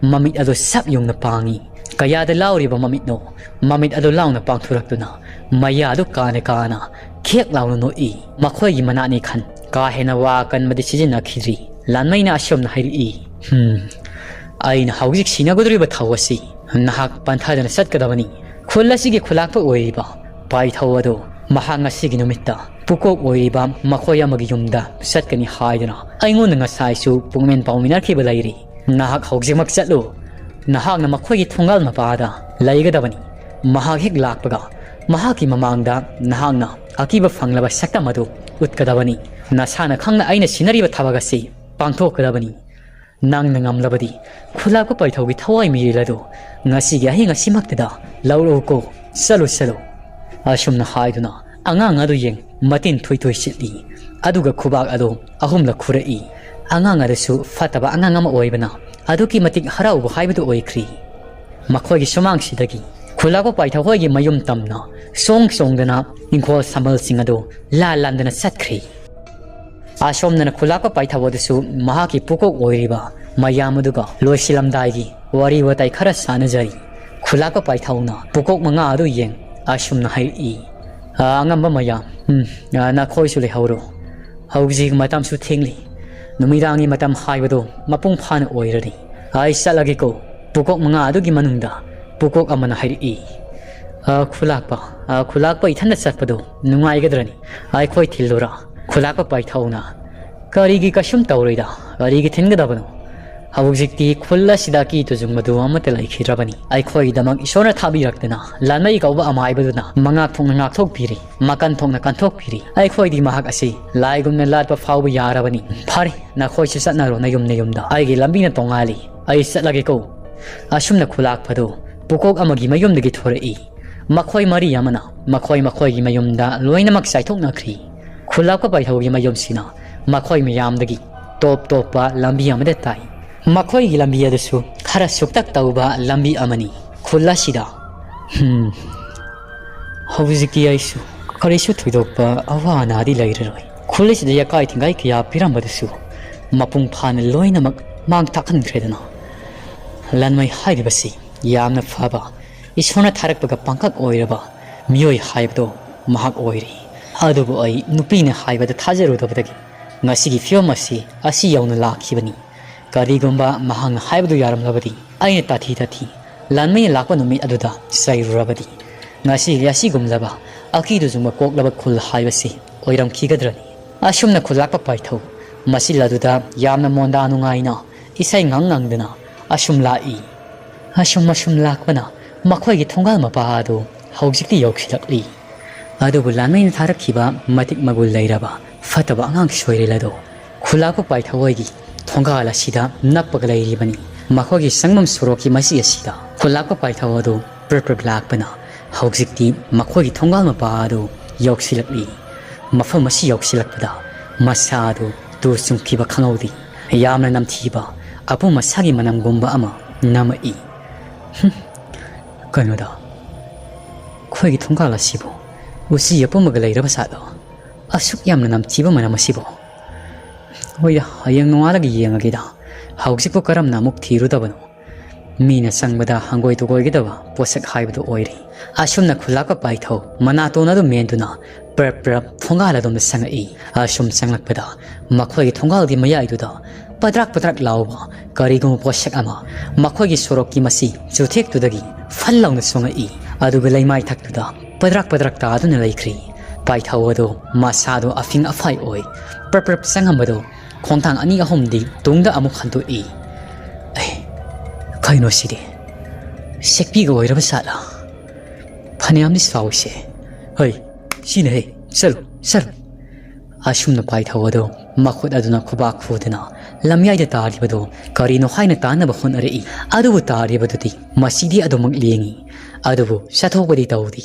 ꯃꯃꯤꯠ ꯑꯗꯨ ꯁꯞ ꯌꯨꯡꯅ ꯄꯥꯡꯉꯤ꯫ ꯀꯌꯥꯗ ꯂꯥꯎꯔꯤꯕ ꯃꯃꯤꯠꯅꯣ! ꯃꯃꯤꯠ ꯑꯗꯨ ꯂꯥꯎꯅ ꯄꯥꯡꯊꯣꯔꯛꯇꯨꯅ ꯃꯌꯥꯗꯨ ꯀꯥꯅ ꯈꯦꯛ ꯂꯥꯎꯅ ꯅꯣꯛꯏ꯫ ꯃꯈꯣꯏꯒꯤ ꯃꯅꯥꯠꯅꯤ ꯈꯟ ꯀꯥ ꯍꯦꯟꯅ ꯋꯥ ꯀꯟꯕꯗꯤ ꯁꯤꯖꯤꯟꯅꯈꯤꯗ꯭ꯔꯤ꯫ ꯂꯥꯟꯃꯩꯅ ꯑꯁꯨꯝꯅ ꯍꯥꯏꯔꯛꯏ, ꯑꯩꯅ ꯍꯧꯖꯤꯛ ꯁꯤꯟꯅꯒꯗꯧꯔꯤꯕ ꯊꯧ ꯑꯁꯤ ꯅꯍꯥꯛ ꯄꯟꯊꯥꯗꯨꯅ ꯆꯠꯀꯗꯕꯅꯤ ꯈꯨꯜ ꯑꯁꯤꯒꯤ ꯈꯨꯜꯂꯥꯛꯄ ꯑꯣꯏꯔꯤꯕ ꯄꯥꯏꯊꯧ ꯑꯗꯨ ꯃꯍꯥꯛ ꯉꯁꯤꯒꯤ ꯅꯨꯃꯤꯠꯇ ꯄꯨꯀꯣꯛ ꯑꯣꯏꯔꯤꯕ ꯃꯈꯣꯏ ꯑꯃꯒꯤ ꯌꯨꯝꯗ ꯆꯠꯀꯅꯤ ꯍꯥꯏꯗꯨꯅ ꯑꯩꯉꯣꯟꯗ ꯉꯁꯥꯏꯁꯨ ꯄꯨꯛꯃꯦꯟ ꯄꯥꯎꯃꯤꯟꯅꯈꯤꯕ ꯂꯩꯔꯤ ꯅꯍꯥꯛ ꯍꯧꯖꯤꯛꯃꯛ ꯆꯠꯂꯨ ꯅꯍꯥꯛꯅ ꯃꯈꯣꯏꯒꯤ ꯊꯣꯡꯒꯥꯜ ꯃꯄꯥꯗ ꯂꯩꯒꯗꯕꯅꯤ ꯃꯍꯥꯛ ꯍꯦꯛ ꯂꯥꯛꯄꯒ ꯃꯍꯥꯛꯀꯤ ꯃꯃꯥꯡꯗ ꯅꯍꯥꯛꯅ ꯑꯀꯤꯕ ꯐꯪꯂꯕ ꯁꯛꯇꯝ ꯑꯗꯨ ꯎꯠꯀꯗꯕꯅꯤ ꯅꯁꯥꯅ ꯈꯪꯅ ꯑꯩꯅ ꯁꯤꯟꯅꯔꯤꯕ ꯊꯕꯛ ꯑꯁꯤ ꯄꯥꯡꯊꯣꯛꯀꯗꯕꯅꯤ ꯅꯪꯅ ꯉꯝꯂꯕꯗꯤ ꯈꯨꯜꯂꯥꯛꯄ ꯄꯥꯏꯊꯧꯒꯤ ꯊꯋꯥꯏ ꯃꯤꯔꯦꯜ ꯑꯗꯨ ꯉꯁꯤꯒꯤ ꯑꯍꯤꯡ ꯑꯁꯤꯃꯛꯇꯗ ꯂꯧꯔꯛꯎꯀꯣ ꯆꯠꯂꯨ ꯑꯁꯨꯝꯅ ꯍꯥꯏꯗꯨꯅ ꯑꯉꯥꯡ ꯑꯗꯨ ꯌꯦꯡ ꯃꯇꯤꯟ ꯊꯨꯏ ꯁꯤꯠꯂꯤ ꯑꯗꯨꯒ ꯈꯨꯕꯥꯛ ꯑꯗꯨ ꯑꯍꯨꯝꯂꯛ ꯈꯨꯔꯛꯏ ꯑꯉꯥꯡ ꯑꯗꯨꯁꯨ ꯐꯠꯇꯕ ꯑꯉꯥꯡ ꯑꯃ ꯑꯣꯏꯕꯅ ꯑꯗꯨꯛꯀꯤ ꯃꯇꯤꯛ ꯍꯔꯥꯎꯕ ꯍꯥꯏꯕꯗꯨ ꯑꯣꯏꯈ꯭ꯔꯤ ꯃꯈꯣꯏꯒꯤ ꯁꯨꯃꯥꯡꯁꯤꯗꯒꯤ ꯈꯨꯜꯂꯥꯛꯄ ꯄꯥꯏꯊꯧ ꯍꯣꯏꯒꯤ ꯃꯌꯨꯝ ꯇꯝꯅ ꯆꯣꯡꯗꯅ ꯏꯪꯈꯣꯜ ꯁꯝꯕꯜꯁꯤꯡ ꯑꯗꯨ ꯂꯥꯟꯗꯅ ꯆꯠꯈ꯭ꯔꯤ ꯑꯁꯣꯝꯗꯅ ꯈꯨꯜꯂꯥꯛꯄ ꯄꯥꯏꯊꯧ ꯑꯗꯨꯁꯨ ꯃꯍꯥꯛꯀꯤ ꯄꯨꯀꯣꯛ ꯑꯣꯏꯔꯤꯕ ꯃꯌꯥꯝ ꯑꯗꯨꯒ ꯂꯣꯏꯁꯤꯜꯂꯝꯗꯥꯏꯒꯤ ꯋꯥꯔꯤ ꯋꯥꯇꯥꯏ ꯈꯔ ꯁꯥꯟꯅꯖꯔꯤ ꯈꯨꯜꯂꯥꯛꯄ ꯄꯥꯏꯊꯧꯅ ꯄꯨꯀꯣꯛ 5 ꯑꯗꯨ ꯌꯦꯡ ꯑꯁꯨꯝꯅ ꯍꯥꯏꯔꯛꯏ ꯑꯉꯝꯕ ꯃꯌꯥꯝ ꯅꯈꯣꯏꯁꯨ ꯂꯩꯍꯧꯔꯣ ꯍꯧꯖꯤꯛ ꯃꯇꯝꯁꯨ ꯊꯦꯡꯂꯤ ꯅꯨꯃꯤꯗꯥꯡꯒꯤ ꯃꯇꯝ ꯍꯥꯏꯕꯗꯣ ꯃꯄꯨꯡ ꯐꯥꯅ ꯑꯣꯏꯔꯅꯤ ꯑꯩ ꯆꯠꯂꯒꯦꯀꯣ ꯄꯨꯀꯣꯛ 5 ꯑꯗꯨꯒꯤ ꯃꯅꯨꯡꯗ ꯄꯨꯀꯣꯛ ꯑꯃꯅ ꯍꯥꯏꯔꯛꯏ ꯈꯨꯜꯂꯥꯛꯄ ꯏꯊꯟꯗ ꯆꯠꯄꯗꯣ ꯅꯨꯡꯉꯥꯏꯒꯗ꯭ꯔꯅꯤ ꯑꯩꯈꯣꯏ ꯊꯤꯜꯂꯨꯔꯥ ꯈꯨꯜꯂꯥꯛꯄ ꯄꯥꯏꯊꯧꯅ ꯀꯔꯤꯒꯤ ꯀꯩꯁꯨꯝ ꯇꯧꯔꯣꯏꯗ ꯀꯔꯤꯒꯤ ꯊꯤꯟꯒꯗꯕꯅꯣ ꯍꯧꯖꯤꯛꯇꯤ ꯈꯨꯜ ꯑꯁꯤꯗ ꯀꯤ ꯇꯨꯖꯨꯡꯕꯗꯨ ꯑꯃꯠꯇ ꯂꯩꯈꯤꯗ꯭ꯔꯕꯅꯤ ꯑꯩꯈꯣꯏꯒꯤꯗꯃꯛ ꯏꯁꯣꯔꯅ ꯊꯥꯕꯤꯔꯛꯇꯅ ꯂꯥꯟꯃꯩ ꯀꯧꯕ ꯑꯃꯥꯏꯕꯗꯨꯅ ꯃꯉꯥꯛ ꯊꯣꯛꯅ ꯉꯥꯛꯊꯣꯛꯄꯤꯔꯤ ꯃꯀꯟ ꯊꯣꯛꯅ ꯀꯟꯊꯣꯛꯄꯤꯔꯤ ꯑꯩꯈꯣꯏꯗꯤ ꯃꯍꯥꯛ ꯑꯁꯤ ꯂꯥꯏꯒꯨꯝꯅ ꯂꯥꯠꯄ ꯐꯥꯎꯕ ꯌꯥꯔꯕꯅꯤ ꯐꯔꯦ ꯅꯈꯣꯏꯁꯨ ꯆꯠꯅꯔꯣ ꯅꯌꯨꯝꯗ ꯑꯩꯒꯤ ꯂꯝꯕꯤꯅ ꯇꯣꯡꯉꯥꯜꯂꯤ ꯑꯩ ꯆꯠꯂꯒꯦꯀꯣ ꯑꯁꯨꯝꯅ ꯈꯨꯜꯂꯥꯛꯄꯗꯨ ꯄꯨꯀꯣꯛ ꯑꯃꯒꯤ ꯃꯌꯨꯝꯗꯒꯤ ꯊꯣꯔꯛꯏ ꯃꯈꯣꯏ ꯃꯔꯤ ꯑꯃꯅ ꯃꯈꯣꯏꯒꯤ ꯃꯌꯨꯝꯗ ꯂꯣꯏꯅꯃꯛ ꯆꯥꯏꯊꯣꯛꯅꯈ꯭ꯔꯤ ꯈꯨꯜꯂꯥꯛꯄ ꯄꯥꯏꯊꯧꯒꯤ ꯃꯌꯨꯝꯁꯤꯅ ꯃꯈꯣꯏ ꯃꯌꯥꯝꯗꯒꯤ ꯇꯣꯞꯄ ꯂꯝꯕꯤ ꯑꯃꯗ ꯇꯥꯏ ꯃꯈꯣꯏꯒꯤ ꯂꯝꯕꯤ ꯑꯗꯨꯁꯨ ꯈꯔ ꯁꯨꯛꯇꯛ ꯇꯧꯕ ꯂꯝꯕꯤ ꯑꯃꯅꯤ ꯈꯨꯜ ꯑꯁꯤꯗ ꯍꯧꯖꯤꯛꯇꯤ ꯑꯩꯁꯨ ꯀꯔꯤꯁꯨ ꯊꯣꯏꯗꯣꯛꯄ ꯑꯋꯥ ꯑꯅꯥꯗꯤ ꯂꯩꯔꯔꯣꯏ ꯈꯨꯜ ꯑꯁꯤꯗ ꯌꯥꯀꯥꯏ ꯊꯤꯡꯒꯥꯏ ꯀꯌꯥ ꯄꯤꯔꯝꯕꯗꯨꯁꯨ ꯃꯄꯨꯡ ꯐꯥꯅ ꯂꯣꯏꯅꯃꯛ ꯃꯥꯡ ꯇꯥꯛꯍꯟꯈ꯭ꯔꯦꯗꯅ ꯂꯟꯃꯩ ꯍꯥꯏꯔꯤꯕꯁꯤ ꯌꯥꯝꯅ ꯐꯕ ꯏꯁꯣꯔꯅ ꯊꯥꯔꯛꯄꯒ ꯄꯥꯡꯀꯛ ꯑꯣꯏꯔꯕ ꯃꯤꯑꯣꯏ ꯍꯥꯏꯕꯗꯣ ꯃꯍꯥꯛ ꯑꯣꯏꯔꯤ ꯑꯗꯨꯕꯨ ꯑꯩ ꯅꯨꯄꯤꯅ ꯍꯥꯏꯕꯗ ꯊꯥꯖꯔꯨꯗꯕꯗꯒꯤ ꯉꯁꯤꯒꯤ ꯐꯤꯕꯝ ꯑꯁꯤ ꯌꯧꯅ ꯂꯥꯛꯈꯤꯕꯅꯤ ꯀꯔꯤꯒꯨꯝꯕ ꯃꯍꯥꯛꯅ ꯍꯥꯏꯕꯗꯨ ꯌꯥꯔꯝꯂꯕꯗꯤ ꯑꯩꯅ ꯇꯥꯊꯤ ꯂꯥꯟꯃꯩꯅ ꯂꯥꯛꯄ ꯅꯨꯃꯤꯠ ꯑꯗꯨꯗ ꯆꯩꯔꯨꯔꯕꯗꯤ ꯉꯁꯤꯒꯤ ꯑꯁꯤꯒꯨꯝꯂꯕ ꯑꯀꯤꯗꯨꯖꯨꯡꯕ ꯀꯣꯛꯂꯕ ꯈꯨꯜ ꯍꯥꯏꯕꯁꯤ ꯑꯣꯏꯔꯝꯈꯤꯒꯗ꯭ꯔꯅꯤ ꯑꯁꯨꯝꯅ ꯈꯨꯜꯂꯥꯛꯄ ꯄꯥꯏꯊꯧ ꯃꯁꯤꯜ ꯑꯗꯨꯗ ꯌꯥꯝꯅ ꯃꯣꯟꯗꯥ ꯅꯨꯡꯉꯥꯏꯅ ꯏꯁꯩ ꯉꯪꯗꯨꯅ ꯑꯁꯨꯝ ꯂꯥꯛꯏ ꯑꯁꯨꯝ ꯂꯥꯛꯄꯅ ꯃꯈꯣꯏꯒꯤ ꯊꯣꯡꯒꯥꯜ ꯃꯄꯥ ꯑꯗꯨ ꯍꯧꯖꯤꯛꯇꯤ ꯌꯧꯁꯤꯜꯂꯛꯂꯤ ꯑꯗꯨꯕꯨ ꯂꯥꯟꯃꯩꯅ ꯊꯥꯔꯛꯈꯤꯕ ꯃꯇꯤꯛ ꯃꯒꯨꯟ ꯂꯩꯔꯕ ꯐꯠꯇꯕ ꯑꯉꯥꯡ ꯁꯣꯏꯔꯦꯜ ꯑꯗꯣ ꯈꯨꯜꯂꯥꯛꯄ ꯄꯥꯏꯊꯧꯒꯤ ꯊꯣꯡꯒꯥꯜ ꯑꯁꯤꯗ ꯅꯞꯄꯒ ꯂꯩꯔꯤꯕꯅꯤ ꯃꯈꯣꯏꯒꯤ ꯁꯪꯕꯝ ꯁꯣꯔꯣꯛꯀꯤ ꯃꯁꯤ ꯑꯁꯤꯗ ꯈꯨꯜꯂꯥꯛꯄ ꯄꯥꯏꯊꯧ ꯑꯗꯨ ꯄ꯭ꯔꯞ ꯂꯥꯛꯄꯅ ꯍꯧꯖꯤꯛꯇꯤ ꯃꯈꯣꯏꯒꯤ ꯊꯣꯡꯒꯥꯜ ꯃꯄꯥ ꯑꯗꯨ ꯌꯧꯁꯤꯜꯂꯛꯂꯤ ꯃꯐꯝ ꯑꯁꯤ ꯌꯧꯁꯤꯜꯂꯛꯄꯗ ꯃꯁꯥ ꯑꯗꯨ ꯇꯨ ꯆꯨꯡꯈꯤꯕ ꯈꯪꯍꯧꯗꯦ ꯌꯥꯝꯅ ꯅꯝꯊꯤꯕ ꯑꯄꯨꯝ ꯑꯁꯥꯒꯤ ꯃꯅꯝꯒꯨꯝꯕ ꯑꯃ ꯅꯝꯃꯛꯏ ꯀꯩꯅꯣꯗ ꯑꯩꯈꯣꯏꯒꯤ ꯊꯣꯡꯒꯥꯜ ꯑꯁꯤꯕꯨ ꯎꯆꯤ ꯑꯄꯨꯝꯕꯒ ꯂꯩꯔꯕ ꯖꯥꯠꯂꯣ ꯑꯁꯨꯛ ꯌꯥꯝꯅ ꯅꯝꯊꯤꯕ ꯃꯅꯝ ꯑꯁꯤꯕꯨ ꯍꯣꯏꯗ ꯍꯌꯦꯡ ꯅꯣꯡꯉꯥꯜꯂꯒ ꯌꯦꯡꯉꯒꯦꯗ ꯍꯧꯖꯤꯛꯄꯨ ꯀꯔꯝꯅ ꯑꯃꯨꯛ ꯊꯤꯔꯨꯗꯕꯅꯣ ꯃꯤꯅ ꯆꯪꯕꯗ ꯍꯪꯒꯣꯏ ꯇꯨꯒꯣꯏꯒꯗꯕ ꯄꯣꯠꯁꯛ ꯍꯥꯏꯕꯗꯨ ꯑꯣꯏꯔꯤ ꯑꯁꯨꯝꯅ ꯈꯨꯜꯂꯥꯛꯄ ꯄꯥꯏꯊꯧ ꯃꯅꯥꯇꯣꯟ ꯑꯗꯨ ꯃꯦꯟꯗꯨꯅ ꯄ꯭ꯔꯞ ꯊꯣꯡꯒꯥꯜ ꯑꯗꯣꯝꯗ ꯆꯪꯉꯛꯏ ꯑꯁꯨꯝ ꯆꯪꯂꯛꯄꯗ ꯃꯈꯣꯏꯒꯤ ꯊꯣꯡꯒꯥꯜꯒꯤ ꯃꯌꯥꯏꯗꯨꯗ ꯄꯗ꯭ꯔꯥꯛ ꯂꯥꯎꯕ ꯀꯔꯤꯒꯨꯝꯕ ꯄꯣꯠꯁꯛ ꯑꯃ ꯃꯈꯣꯏꯒꯤ ꯁꯣꯔꯣꯛꯀꯤ ꯃꯁꯤ ꯆꯨꯊꯦꯛꯇꯨꯗꯒꯤ ꯐꯜ ꯂꯥꯎꯅ ꯆꯣꯡꯉꯛꯏ ꯑꯗꯨꯒ ꯂꯩꯃꯥꯏ ꯊꯛꯇꯨꯗ ꯄꯗ꯭ꯔꯥꯛ ꯇꯥꯗꯨꯅ ꯂꯩꯈ꯭ꯔꯤ ꯄꯥꯏꯊꯧ ꯑꯗꯣ ꯃꯁꯥꯗꯣ ꯑꯐꯤꯡ ꯑꯐꯥꯏ ꯑꯣꯏ ꯄ꯭ꯔꯞ ꯆꯪꯉꯝꯕꯗꯣ ꯈꯣꯡꯊꯥꯡ 2-3ꯗꯤ ꯇꯨꯡꯗ ꯑꯃꯨꯛ ꯍꯟꯗꯣꯛꯏ ꯀꯩꯅꯣ ꯁꯤꯗꯤ ꯁꯦꯛꯄꯤꯒ ꯑꯣꯏꯔꯕ ꯖꯥꯠꯂꯥ ꯐꯅꯌꯥꯝꯗꯤ ꯆꯥꯎꯏꯁꯦ ꯍꯩ ꯁꯤꯅ ꯆꯠꯂꯨ ꯑꯁꯨꯝꯅ ꯄꯥꯏꯊꯧ ꯑꯗꯣ ꯃꯈꯨꯠ ꯑꯗꯨꯅ ꯈꯨꯕꯥꯛ ꯈꯨꯗꯨꯅ ꯂꯝꯌꯥꯏꯗ ꯇꯥꯔꯤꯕꯗꯣ ꯀꯔꯤꯅꯣ ꯍꯥꯏꯅ ꯇꯥꯅꯕ ꯍꯣꯠꯅꯔꯛꯏ ꯑꯗꯨꯕꯨ ꯇꯥꯔꯤꯕꯗꯨꯗꯤ ꯃꯁꯤꯗꯤ ꯑꯗꯨꯃꯛ ꯂꯦꯡꯉꯤ ꯑꯗꯨꯕꯨ ꯆꯠꯊꯣꯛꯄꯗꯤ ꯇꯧꯗꯦ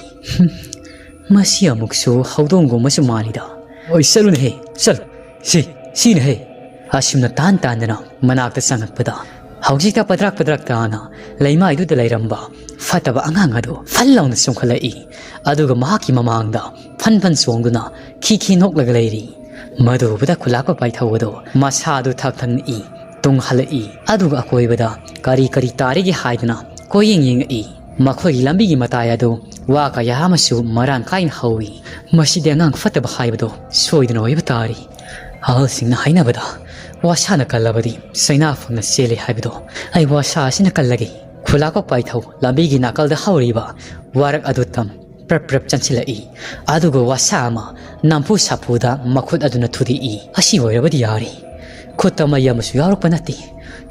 ꯃꯁꯤ ꯑꯃꯨꯛꯁꯨ ꯍꯧꯗꯣꯡꯒꯨꯝꯕꯁꯨ ꯃꯥꯜꯂꯤꯗ ꯍꯣꯏ ꯆꯠꯂꯨꯅꯦ ꯆꯠꯂꯨ ꯁꯤꯅ ꯑꯁꯨꯝꯅ ꯇꯥꯟꯗꯅ ꯃꯅꯥꯛꯇ ꯆꯪꯉꯛꯄꯗ ꯍꯧꯖꯤꯛꯇ ꯄꯗ꯭ꯔꯥꯛ ꯇꯥꯅ ꯂꯩꯃꯥꯏꯗꯨꯗ ꯂꯩꯔꯝꯕ ꯐꯠꯇꯕ ꯑꯉꯥꯡ ꯑꯗꯨ ꯐꯜ ꯂꯥꯎꯅ ꯆꯣꯡꯈꯠꯂꯛꯏ ꯑꯗꯨꯒ ꯃꯍꯥꯛꯀꯤ ꯃꯃꯥꯡꯗ ꯐꯟ ꯆꯣꯡꯗꯨꯅ ꯈꯤ ꯅꯣꯛꯂꯒ ꯂꯩꯔꯤ ꯃꯗꯨꯕꯨꯗ ꯈꯨꯜꯂꯥꯛꯄ ꯄꯥꯏꯊꯧ ꯑꯗꯣ ꯃꯁꯥꯗꯨ ꯊꯛꯊꯛꯅꯛꯏ ꯇꯨꯡ ꯍꯜꯂꯛꯏ ꯑꯗꯨꯒ ꯑꯀꯣꯏꯕꯗ ꯀꯔꯤ ꯇꯥꯔꯤꯒꯦ ꯍꯥꯏꯗꯨꯅ ꯀꯣꯏꯌꯦꯡ ꯌꯦꯡꯉꯛꯏ ꯃꯈꯣꯏꯒꯤ ꯂꯝꯕꯤꯒꯤ ꯃꯇꯥꯏ ꯑꯗꯨ ꯋꯥ ꯀꯌꯥ ꯑꯃꯁꯨ ꯃꯔꯥꯡ ꯀꯥꯏꯅ ꯍꯧꯏ ꯃꯁꯤꯗꯤ ꯑꯉꯥꯡ ꯐꯠꯇꯕ ꯍꯥꯏꯕꯗꯣ ꯁꯣꯏꯗꯅ ꯑꯣꯏꯕ ꯇꯥꯔꯤ ꯑꯍꯜꯁꯤꯡꯅ ꯍꯥꯏꯅꯕꯗ ꯋꯥꯁꯥꯅ ꯀꯜꯂꯕꯗꯤ ꯁꯩꯅꯥ ꯐꯪꯅ ꯆꯦꯜꯂꯤ ꯍꯥꯏꯕꯗꯣ ꯑꯩ ꯋꯥꯁꯥ ꯑꯁꯤꯅ ꯀꯜꯂꯒꯦ ꯈꯨꯂꯥꯛꯄ ꯄꯥꯏꯊꯧ ꯂꯝꯕꯤꯒꯤ ꯅꯥꯀꯜꯗ ꯍꯧꯔꯤꯕ ꯋꯥꯔꯛ ꯑꯗꯨ ꯇꯝ ꯄ꯭ꯔꯞ ꯄ꯭ꯔꯞ ꯆꯪꯁꯤꯜꯂꯛꯏ ꯑꯗꯨꯒ ꯋꯥꯁꯥ ꯑꯃ ꯅꯝꯐꯨ ꯁꯥꯐꯨꯗ ꯃꯈꯨꯠ ꯑꯗꯨꯅ ꯊꯨꯗꯦꯛꯏ ꯑꯁꯤ ꯑꯣꯏꯔꯕꯗꯤ ꯌꯥꯔꯤ ꯈꯨꯠꯇ ꯃꯩ ꯑꯃꯁꯨ ꯌꯥꯎꯔꯛꯄ ꯅꯠꯇꯦ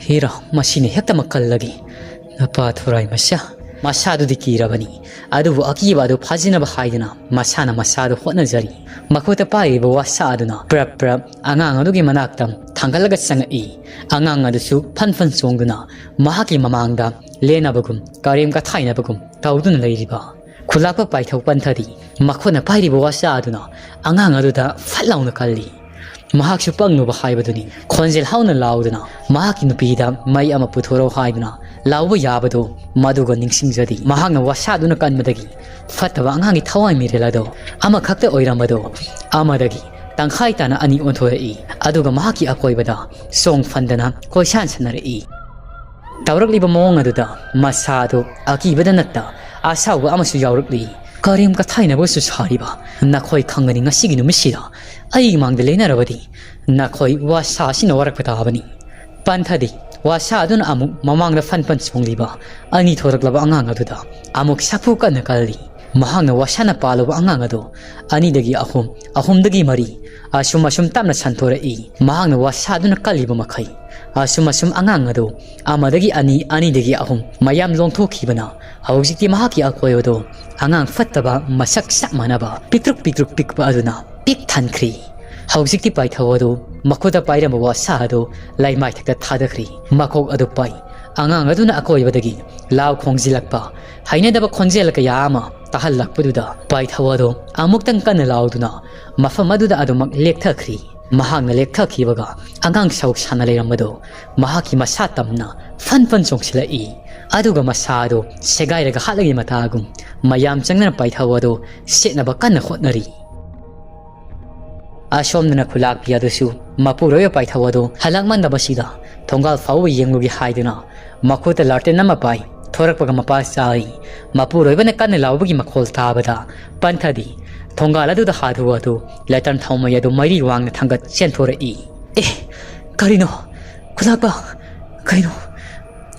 ꯍꯦꯔꯥ ꯃꯁꯤꯅ ꯍꯦꯛꯇꯃꯛ ꯀꯜꯂꯒꯦ ꯅꯄꯥ ꯊꯣꯔꯥꯏ ꯃꯁꯥꯗꯨꯗꯤ ꯀꯤꯔꯕꯅꯤ ꯑꯗꯨꯕꯨ ꯑꯀꯤꯕ ꯑꯗꯨ ꯐꯥꯖꯤꯟꯅꯕ ꯍꯥꯏꯗꯨꯅ ꯃꯁꯥꯅ ꯃꯁꯥꯗꯨ ꯍꯣꯠꯅꯖꯔꯤ ꯃꯈꯨꯠꯇ ꯄꯥꯏꯔꯤꯕ ꯋꯥꯁꯥ ꯑꯗꯨꯅ ꯄ꯭ꯔꯞ ꯄ꯭ꯔꯞ ꯑꯉꯥꯡ ꯑꯗꯨꯒꯤ ꯃꯅꯥꯛꯇ ꯊꯥꯡꯒꯠꯂꯒ ꯆꯪꯉꯛꯏ ꯑꯉꯥꯡ ꯑꯗꯨꯁꯨ ꯐꯟ ꯐꯟ ꯆꯣꯡꯗꯨꯅ ꯃꯍꯥꯛꯀꯤ ꯃꯃꯥꯡꯗ ꯂꯦꯟꯅꯕꯒꯨꯝ ꯀꯔꯦꯝ ꯀꯊꯥꯏꯅꯕꯒꯨꯝ ꯇꯧꯗꯨꯅ ꯂꯩꯔꯤꯕ ꯈꯨꯂꯥꯛꯄ ꯄꯥꯏꯊꯧ ꯄꯟꯊꯗꯤ ꯃꯈꯣꯏꯅ ꯄꯥꯏꯔꯤꯕ ꯋꯥꯁꯥ ꯑꯗꯨꯅ ꯑꯉꯥꯡ ꯑꯗꯨꯗ ꯐꯠ ꯂꯥꯎꯅ ꯀꯜꯂꯤ ꯃꯍꯥꯛꯁꯨ ꯄꯪꯅꯨꯕ ꯍꯥꯏꯕꯗꯨꯅꯤ ꯈꯣꯟꯖꯦꯜ ꯍꯧꯅ ꯂꯥꯎꯗꯨꯅ ꯃꯍꯥꯛꯀꯤ ꯅꯨꯄꯤꯗ ꯃꯩ ꯑꯃ ꯄꯨꯊꯣꯔꯛꯎ ꯍꯥꯏꯗꯨꯅ ꯂꯥꯎꯕ ꯌꯥꯕꯗꯣ ꯃꯗꯨꯒ ꯅꯤꯡꯁꯤꯡꯖꯗꯤ ꯃꯍꯥꯛꯅ ꯋꯥꯁꯥꯗꯨꯅ ꯀꯟꯕꯗꯒꯤ ꯐꯠꯇꯕ ꯑꯉꯥꯡꯒꯤ ꯊꯋꯥꯏ ꯃꯤꯔꯦꯜ ꯑꯗꯣ ꯑꯃꯈꯛꯇ ꯑꯣꯏꯔꯝꯕꯗꯣ ꯑꯃꯗꯒꯤ ꯇꯪꯈꯥꯏ ꯇꯥꯅ ꯑꯅꯤ ꯑꯣꯟꯊꯣꯔꯛꯏ ꯑꯗꯨꯒ ꯃꯍꯥꯛꯀꯤ ꯑꯀꯣꯏꯕꯗ ꯆꯣꯡ ꯐꯟꯗꯅ ꯀꯣꯏꯁꯥꯟ ꯁꯥꯟꯅꯔꯛꯏ ꯇꯧꯔꯛꯂꯤꯕ ꯃꯑꯣꯡ ꯑꯗꯨꯗ ꯃꯁꯥꯗꯨ ꯑꯀꯤꯕꯗ ꯅꯠꯇ ꯑꯁꯥꯎꯕ ꯑꯃꯁꯨ ꯌꯥꯎꯔꯛꯂꯤ ꯀꯔꯦꯝ ꯀꯊꯥꯏꯅꯕꯁꯨ ꯁꯥꯔꯤꯕ ꯅꯈꯣꯏ ꯈꯪꯒꯅꯤ ꯉꯁꯤꯒꯤ ꯅꯨꯃꯤꯠꯁꯤꯗ ꯑꯩꯒꯤ ꯃꯥꯡꯗ ꯂꯩꯅꯔꯕꯗꯤ ꯅꯈꯣꯏ ꯋꯥꯁꯥ ꯑꯁꯤꯅ ꯋꯥꯔꯛꯄ ꯇꯥꯕꯅꯤ ꯄꯟꯊꯗꯤ ꯋꯥꯁꯥ ꯑꯗꯨꯅ ꯑꯃꯨꯛ ꯃꯃꯥꯡꯗ ꯐꯟ ꯐꯟ ꯆꯣꯡꯂꯤꯕ ꯑꯅꯤ ꯊꯣꯔꯛꯂꯕ ꯑꯉꯥꯡ ꯑꯗꯨꯗ ꯑꯃꯨꯛ ꯁꯥꯐꯨ ꯀꯟꯅ ꯀꯜꯂꯤ ꯃꯍꯥꯛꯅ ꯋꯥꯁꯥꯅ ꯄꯥꯜꯂꯨꯕ ꯑꯉꯥꯡ ꯑꯗꯨ ꯑꯅꯤꯗꯒꯤ ꯑꯍꯨꯝ ꯑꯍꯨꯝꯗꯒꯤ ꯃꯔꯤ ꯑꯁꯨꯝ ꯇꯞꯅ ꯁꯟꯇꯣꯔꯛꯏ ꯃꯍꯥꯛꯅ ꯋꯥꯁꯥꯗꯨꯅ ꯀꯜꯂꯤꯕ ꯃꯈꯩ ꯑꯁꯨꯝ ꯑꯉꯥꯡ ꯑꯗꯨ ꯑꯃꯗꯒꯤ ꯑꯅꯤ ꯑꯅꯤꯗꯒꯤ ꯑꯍꯨꯝ ꯃꯌꯥꯝ ꯂꯣꯡꯊꯣꯛꯈꯤꯕꯅ ꯍꯧꯖꯤꯛꯇꯤ ꯃꯍꯥꯛꯀꯤ ꯑꯀꯣꯏꯕꯗꯣ ꯑꯉꯥꯡ ꯐꯠꯇꯕ ꯃꯁꯛ ꯆꯞ ꯃꯥꯟꯅꯕ ꯄꯤꯛꯇ꯭ꯔꯨꯛ ꯄꯤꯛꯄ ꯑꯗꯨꯅ ꯄꯤꯛ ꯊꯟꯈ꯭ꯔꯤ ꯍꯧꯖꯤꯛꯇꯤ ꯄꯥꯏꯊꯧ ꯑꯗꯨ ꯃꯈꯨꯠꯇ ꯄꯥꯏꯔꯝꯕ ꯋꯥꯁꯥ ꯑꯗꯨ ꯂꯩꯃꯥꯏꯊꯛꯇ ꯊꯥꯗꯈ꯭ꯔꯤ ꯃꯀꯣꯛ ꯑꯗꯨ ꯄꯥꯏ ꯑꯉꯥꯡ ꯑꯗꯨꯅ ꯑꯀꯣꯏꯕꯗꯒꯤ ꯂꯥꯎ ꯈꯣꯡꯖꯤꯜꯂꯛꯄ ꯍꯩꯅꯗꯕ ꯈꯣꯟꯖꯦꯜ ꯀꯌꯥ ꯑꯃ ꯇꯥꯍꯜꯂꯛꯄꯗꯨꯗ ꯄꯥꯏꯊꯧ ꯑꯗꯨ ꯑꯃꯨꯛꯇꯪ ꯀꯟꯅ ꯂꯥꯎꯗꯨꯅ ꯃꯐꯝ ꯑꯗꯨꯗ ꯑꯗꯨꯃꯛ ꯂꯦꯛꯊꯈ꯭ꯔꯤ ꯃꯍꯥꯛꯅ ꯂꯦꯛꯊꯈꯤꯕꯒ ꯑꯉꯥꯡ ꯁꯔꯨꯛ ꯁꯥꯟꯅ ꯂꯩꯔꯝꯕꯗꯣ ꯃꯍꯥꯛꯀꯤ ꯃꯁꯥ ꯇꯝꯅ ꯐꯟ ꯐꯟ ꯆꯣꯡꯁꯤꯜꯂꯛꯏ ꯑꯗꯨꯒ ꯃꯁꯥ ꯑꯗꯨ ꯁꯦꯒꯥꯏꯔꯒ ꯍꯥꯠꯂꯒꯤ ꯃꯇꯥꯒꯨꯝ ꯃꯌꯥꯝ ꯆꯪꯗꯅ ꯄꯥꯏꯊꯧ ꯑꯗꯨ ꯁꯦꯠꯅꯕ ꯀꯟꯅ ꯍꯣꯠꯅꯔꯤ ꯑꯁꯣꯝꯗꯅ ꯈꯨꯂꯥꯛꯄꯤ ꯑꯗꯨꯁꯨ ꯃꯄꯨꯔꯣꯏꯕ ꯄꯥꯏꯊꯧ ꯑꯗꯨ ꯍꯜꯂꯛꯃꯟꯗꯕꯁꯤꯗ ꯊꯣꯡꯒꯥꯜ ꯐꯥꯎꯕ ꯌꯦꯡꯂꯨꯒꯦ ꯍꯥꯏꯗꯨꯅ ꯃꯈꯨꯠꯇ ꯂꯥꯔꯇꯦꯟ ꯑꯃ ꯄꯥꯏ ꯊꯣꯔꯛꯄꯒ ꯃꯄꯥ ꯆꯥꯏ ꯃꯄꯨꯔꯣꯏꯕꯅ ꯀꯟꯅ ꯂꯥꯎꯕꯒꯤ ꯃꯈꯣꯜ ꯇꯥꯕꯗ ꯄꯟꯊꯗꯤ ꯊꯣꯡꯒꯥꯜ ꯑꯗꯨꯗ ꯍꯥꯊꯨ ꯍꯥꯊꯨ ꯂꯩꯇꯔꯟ ꯊꯥꯎꯃꯩ ꯑꯗꯨ ꯃꯔꯤ ꯋꯥꯡꯅ ꯊꯥꯡꯒꯠ ꯆꯦꯟꯊꯣꯔꯛꯏ ꯀꯔꯤꯅꯣ ꯈꯨꯂꯥꯛꯄ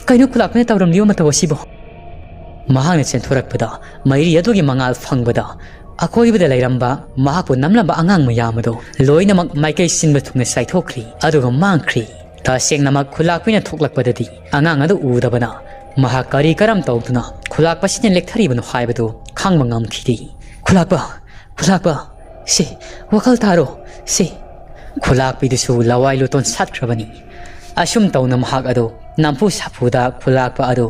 ꯀꯩꯅꯣ ꯈꯨꯂꯥꯛꯄꯅ ꯇꯧꯔꯝꯂꯤꯕ ꯃꯇꯧ ꯑꯁꯤꯕꯣ ꯃꯍꯥꯛꯅ ꯆꯦꯟꯊꯣꯔꯛꯄꯗ ꯃꯩꯔꯤ ꯑꯗꯨꯒꯤ ꯃꯉꯥꯜ ꯐꯪꯕꯗ ꯑꯀꯣꯏꯕꯗ ꯂꯩꯔꯝꯕ ꯃꯍꯥꯛꯄꯨ ꯅꯝꯂꯝꯕ ꯑꯉꯥꯡ ꯃꯌꯥꯝ ꯑꯗꯨ ꯂꯣꯏꯅꯃꯛ ꯃꯥꯏꯀꯩ ꯁꯤꯟꯕ ꯊꯨꯡꯅ ꯆꯥꯏꯊꯣꯛꯈ꯭ꯔꯤ ꯑꯗꯨꯒ ꯃꯥꯡꯈ꯭ꯔꯤ ꯇꯁꯦꯡꯅꯃꯛ ꯈꯨꯂꯥꯛꯄꯤꯅ ꯊꯣꯛꯂꯛꯄꯗꯗꯤ ꯑꯉꯥꯡ ꯑꯗꯨ ꯎꯗꯕꯅ ꯃꯍꯥꯛ ꯀꯔꯤ ꯀꯔꯝ ꯇꯧꯗꯨꯅ ꯈꯨꯂꯥꯛꯄꯁꯤꯅ ꯂꯦꯛꯊꯔꯤꯕꯅꯣ ꯍꯥꯏꯕꯗꯨ ꯈꯪꯕ ꯉꯝꯈꯤꯗꯦ ꯈꯨꯂꯥꯛꯄ ꯁꯤ ꯋꯥꯈꯜ ꯇꯥꯔꯣ ꯁꯤ ꯈꯨꯂꯥꯛꯄꯤꯗꯨꯁꯨ ꯂꯋꯥꯏ ꯂꯨꯇꯣꯟ ꯁꯥꯠꯈ꯭ꯔꯕꯅꯤ ꯑꯁꯨꯝ ꯇꯧꯅ ꯃꯍꯥꯛ ꯑꯗꯨ ꯅꯝꯐꯨ ꯁꯥꯐꯨꯗ ꯈꯨꯂꯥꯛꯄ ꯑꯗꯨ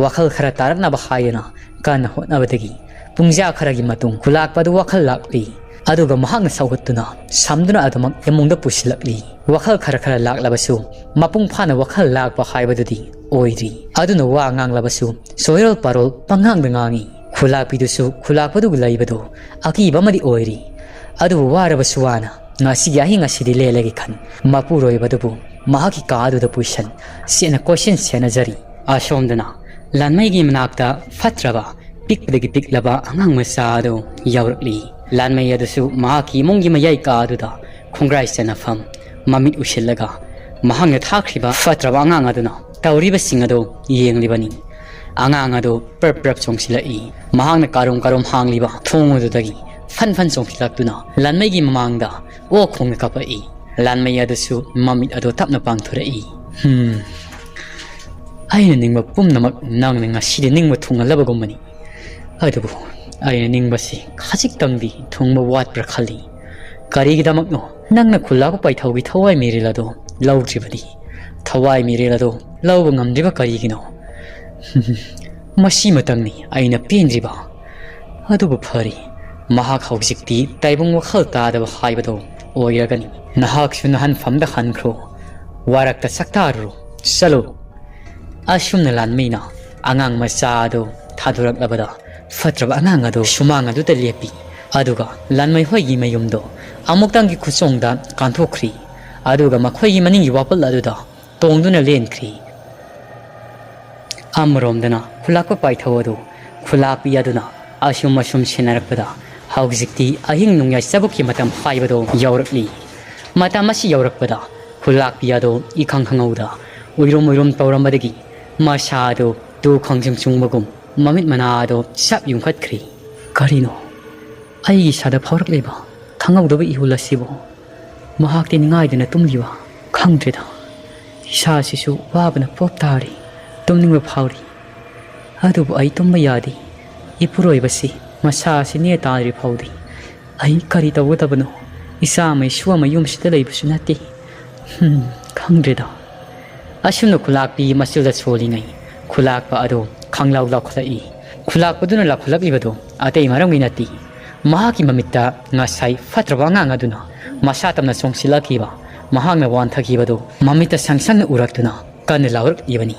ꯋꯥꯈꯜ ꯈꯔ ꯇꯥꯔꯛꯅꯕ ꯍꯥꯏꯗꯨꯅ ꯀꯟꯅ ꯍꯣꯠꯅꯕꯗꯒꯤ ꯄꯨꯡꯖꯥ ꯈꯔꯒꯤ ꯃꯇꯨꯡ ꯈꯨꯂꯥꯛꯄ ꯑꯗꯨ ꯋꯥꯈꯜ ꯂꯥꯛꯂꯤ ꯑꯗꯨꯒ ꯃꯍꯥꯛꯅ ꯁꯧꯒꯠꯇꯨꯅ ꯁꯝꯗꯨꯅ ꯑꯗꯨꯃꯛ ꯏꯃꯨꯡꯗ ꯄꯨꯁꯤꯜꯂꯛꯂꯤ ꯋꯥꯈꯜ ꯈꯔ ꯂꯥꯛꯂꯕꯁꯨ ꯃꯄꯨꯡ ꯐꯥꯅ ꯋꯥꯈꯜ ꯂꯥꯛꯄ ꯍꯥꯏꯕꯗꯨꯗꯤ ꯑꯣꯏꯗ꯭ꯔꯤ ꯑꯗꯨꯅ ꯋꯥ ꯉꯥꯡꯂꯕꯁꯨ ꯁꯣꯏꯔꯣꯜ ꯄꯥꯔꯣꯜ ꯄꯪꯉꯥꯡꯗ ꯉꯥꯡꯏ ꯈꯨꯂꯥꯛꯄꯤꯗꯨꯁꯨ ꯈꯨꯂꯥꯛꯄꯗꯨꯒ ꯂꯩꯕꯗꯣ ꯑꯀꯤꯕ ꯑꯃꯗꯤ ꯑꯣꯏꯔꯤ ꯑꯗꯨꯕꯨ ꯋꯥꯔꯕꯁꯨ ꯋꯥꯅ ꯉꯁꯤꯒꯤ ꯑꯍꯤꯡ ꯑꯁꯤꯗꯤ ꯂꯦꯜꯂꯒꯦ ꯈꯟ ꯃꯄꯨꯔꯣꯏꯕꯗꯨꯕꯨ ꯃꯍꯥꯛꯀꯤ ꯀꯥ ꯑꯗꯨꯗ ꯄꯨꯁꯟ ꯆꯦꯠꯅ ꯀꯣꯏꯁꯤꯟ ꯁꯦꯟꯅꯖꯔꯤ ꯑꯁꯣꯝꯗꯅ ꯂꯥꯟꯃꯩꯒꯤ ꯃꯅꯥꯛꯇ ꯐꯠꯇ꯭ꯔꯕ ꯄꯤꯛꯄꯗꯒꯤ ꯄꯤꯛꯂꯕ ꯑꯉꯥꯡ ꯃꯆꯥ ꯑꯗꯨ ꯌꯥꯎꯔꯛꯂꯤ ꯂꯥꯟꯃꯩ ꯑꯗꯨꯁꯨ ꯃꯍꯥꯛꯀꯤ ꯏꯃꯨꯡꯒꯤ ꯃꯌꯥꯏ ꯀꯥ ꯑꯗꯨꯗ ꯈꯣꯡꯒ꯭ꯔꯥꯏ ꯆꯟꯅꯐꯝ ꯃꯃꯤꯠ ꯎꯁꯤꯜꯂꯒ ꯃꯍꯥꯛꯅ ꯊꯥꯈ꯭ꯔꯤꯕ ꯐꯠꯇ꯭ꯔꯕ ꯑꯉꯥꯡ ꯑꯗꯨꯅ ꯇꯧꯔꯤꯕꯁꯤꯡ ꯑꯗꯨ ꯌꯦꯡꯂꯤꯕꯅꯤ ꯑꯉꯥꯡ ꯑꯗꯨ ꯄ꯭ꯔꯞ ꯆꯣꯡꯁꯤꯜꯂꯛꯏ ꯃꯍꯥꯛꯅ ꯀꯥꯔꯣꯝ ꯍꯥꯡꯂꯤꯕ ꯊꯣꯡ ꯑꯗꯨꯗꯒꯤ ꯐꯟ ꯆꯣꯡꯁꯤꯜꯂꯛꯇꯨꯅ ꯂꯥꯟꯃꯩꯒꯤ ꯃꯃꯥꯡꯗ ꯑꯣꯛ ꯈꯣꯡꯅ ꯀꯞꯄꯛꯏ ꯂꯥꯟꯃꯩ ꯑꯗꯨꯁꯨ ꯃꯃꯤꯠ ꯑꯗꯨ ꯇꯞꯅ ꯄꯥꯡꯊꯣꯔꯛꯏ ꯑꯩꯅ ꯅꯤꯡꯕ ꯄꯨꯝꯅꯃꯛ ꯅꯪꯅ ꯉꯁꯤꯗꯤ ꯅꯤꯡꯕ ꯊꯨꯡꯍꯜꯂꯕꯒꯨꯝꯕꯅꯤ ꯑꯗꯨꯕꯨ ꯑꯩꯅ ꯅꯤꯡꯕꯁꯤ ꯈꯖꯤꯛꯇꯪꯗꯤ ꯊꯨꯡꯕ ꯋꯥꯠꯄ꯭ꯔꯥ ꯈꯜꯂꯤ ꯀꯔꯤꯒꯤꯗꯃꯛꯅꯣ ꯅꯪꯅ ꯈꯨꯂꯥꯛꯄ ꯄꯥꯏꯊꯧꯒꯤ ꯊꯋꯥꯏ ꯃꯤꯔꯦꯜ ꯑꯗꯨ ꯂꯧꯗ꯭ꯔꯤꯕꯗꯤ ꯊꯋꯥꯏ ꯃꯤꯔꯦꯜ ꯑꯗꯨ ꯂꯧꯕ ꯉꯝꯗ꯭ꯔꯤꯕ ꯀꯔꯤꯒꯤꯅꯣ ꯃꯁꯤꯃꯇꯪꯅꯤ ꯑꯩꯅ ꯄꯦꯟꯗ꯭ꯔꯤꯕ ꯑꯗꯨꯕꯨ ꯐꯔꯤ ꯃꯍꯥꯛ ꯍꯧꯖꯤꯛꯇꯤ ꯇꯥꯏꯕꯪ ꯋꯥꯈꯜ ꯇꯥꯗꯕ ꯍꯥꯏꯕꯗꯣ ꯑꯣꯏꯔꯒꯅꯤ ꯅꯍꯥꯛꯁꯨ ꯅꯍꯟꯐꯝꯗ ꯍꯟꯈ꯭ꯔꯣ ꯋꯥꯔꯛꯇ ꯁꯛꯇꯥꯔꯨ ꯆꯠꯂꯨ ꯑꯁꯨꯝꯅ ꯂꯥꯟꯃꯩꯅ ꯑꯉꯥꯡ ꯃꯆꯥ ꯑꯗꯨ ꯊꯥꯗꯣꯔꯛꯂꯕꯗ ꯐꯠꯇ꯭ꯔꯕ ꯑꯉꯥꯡ ꯑꯗꯨ ꯁꯨꯃꯥꯡ ꯑꯗꯨꯗ ꯂꯦꯞꯄꯤ ꯑꯗꯨꯒ ꯂꯥꯟꯃꯩ ꯍꯣꯏꯒꯤ ꯃꯌꯨꯝꯗꯣ ꯑꯃꯨꯛꯇꯪꯒꯤ ꯈꯨꯆꯣꯡꯗ ꯀꯥꯟꯊꯣꯛꯈ꯭ꯔꯤ ꯑꯗꯨꯒ ꯃꯈꯣꯏꯒꯤ ꯃꯅꯤꯡꯒꯤ ꯋꯥꯄꯜ ꯑꯗꯨꯗ ꯇꯣꯡꯗꯨꯅ ꯂꯦꯟꯈ꯭ꯔꯤ ꯑꯃꯔꯣꯝꯗꯅ ꯈꯨꯂꯥꯛꯄ ꯄꯥꯏꯊꯧ ꯑꯗꯨ ꯈꯨꯂꯥꯛꯄꯤ ꯑꯗꯨꯅ ꯑꯁꯨꯝ ꯁꯦꯟꯅꯔꯛꯄꯗ ꯍꯧꯖꯤꯛꯇꯤ ꯑꯍꯤꯡ ꯅꯣꯡꯌꯥꯏ ꯆꯕꯨꯛꯀꯤ ꯃꯇꯝ ꯍꯥꯏꯕꯗꯣ ꯌꯧꯔꯛꯂꯤ ꯃꯇꯝ ꯑꯁꯤ ꯌꯧꯔꯛꯄꯗ ꯈꯨꯜꯂꯥꯛꯄꯤ ꯑꯗꯣ ꯏꯈꯪ ꯈꯪꯍꯧꯗ ꯎꯏꯔꯨꯝ ꯇꯧꯔꯝꯕꯗꯒꯤ ꯃꯁꯥꯗꯣ ꯇꯨ ꯈꯪꯆꯤꯡ ꯆꯨꯡꯕꯒꯨꯝ ꯃꯃꯤꯠ ꯃꯅꯥ ꯑꯗꯣ ꯁꯞ ꯌꯨꯡꯈꯠꯈ꯭ꯔꯤ ꯀꯔꯤꯅꯣ ꯑꯩꯒꯤ ꯏꯁꯥꯗ ꯐꯥꯎꯔꯛꯂꯤꯕ ꯈꯪꯍꯧꯗꯕ ꯏꯍꯨꯜ ꯑꯁꯤꯕꯨ ꯃꯍꯥꯛꯇꯤ ꯅꯤꯡꯉꯥꯏꯗꯅ ꯇꯨꯝꯂꯤꯕ ꯈꯪꯗ꯭ꯔꯦꯗ ꯏꯁꯥꯁꯤꯁꯨ ꯋꯥꯕꯅ ꯄꯣꯞ ꯇꯥꯔꯤ ꯇꯨꯝꯅꯤꯡꯕ ꯐꯥꯎꯔꯤ ꯑꯗꯨꯕꯨ ꯑꯩ ꯇꯨꯝꯕ ꯌꯥꯗꯦ ꯏꯄꯨꯔꯣꯏꯕꯁꯤ ꯃꯁꯥꯁꯤ ꯅꯦ ꯇꯥꯗ꯭ꯔꯤ ꯐꯥꯎꯗꯤ ꯑꯩ ꯀꯔꯤ ꯇꯧꯒꯗꯕꯅꯣ ꯏꯆꯥ ꯃꯩꯁꯨ ꯑꯃ ꯌꯨꯝꯁꯤꯗ ꯂꯩꯕꯁꯨ ꯅꯠꯇꯦ ꯈꯪꯗ꯭ꯔꯦꯗ ꯑꯁꯨꯝꯅ ꯈꯨꯜꯂꯥꯛꯄꯤ ꯃꯆꯤꯜꯗ ꯁꯣꯜꯂꯤꯉꯩ ꯈꯨꯜꯂꯥꯛꯄ ꯑꯗꯣ ꯈꯪꯂꯥꯎ ꯂꯥꯎꯈꯠꯂꯛꯏ ꯈꯨꯜꯂꯥꯛꯄꯗꯨꯅ ꯂꯥꯎꯈꯠꯂꯛꯂꯤꯕꯗꯣ ꯑꯇꯩ ꯃꯔꯝꯒꯤ ꯅꯠꯇꯦ ꯃꯍꯥꯛꯀꯤ ꯃꯃꯤꯠꯇ ꯉꯁꯥꯏ ꯐꯠꯇ꯭ꯔꯕ ꯑꯉꯥꯡ ꯑꯗꯨꯅ ꯃꯁꯥ ꯇꯝꯅ ꯆꯣꯡꯁꯤꯜꯂꯛꯈꯤꯕ ꯃꯍꯥꯛꯅ ꯋꯥꯟꯊꯈꯤꯕꯗꯣ ꯃꯃꯤꯠꯇ ꯁꯪꯁꯪꯅ ꯎꯔꯛꯇꯨꯅ ꯀꯟꯅ ꯂꯥꯎꯔꯛꯂꯤꯕꯅꯤ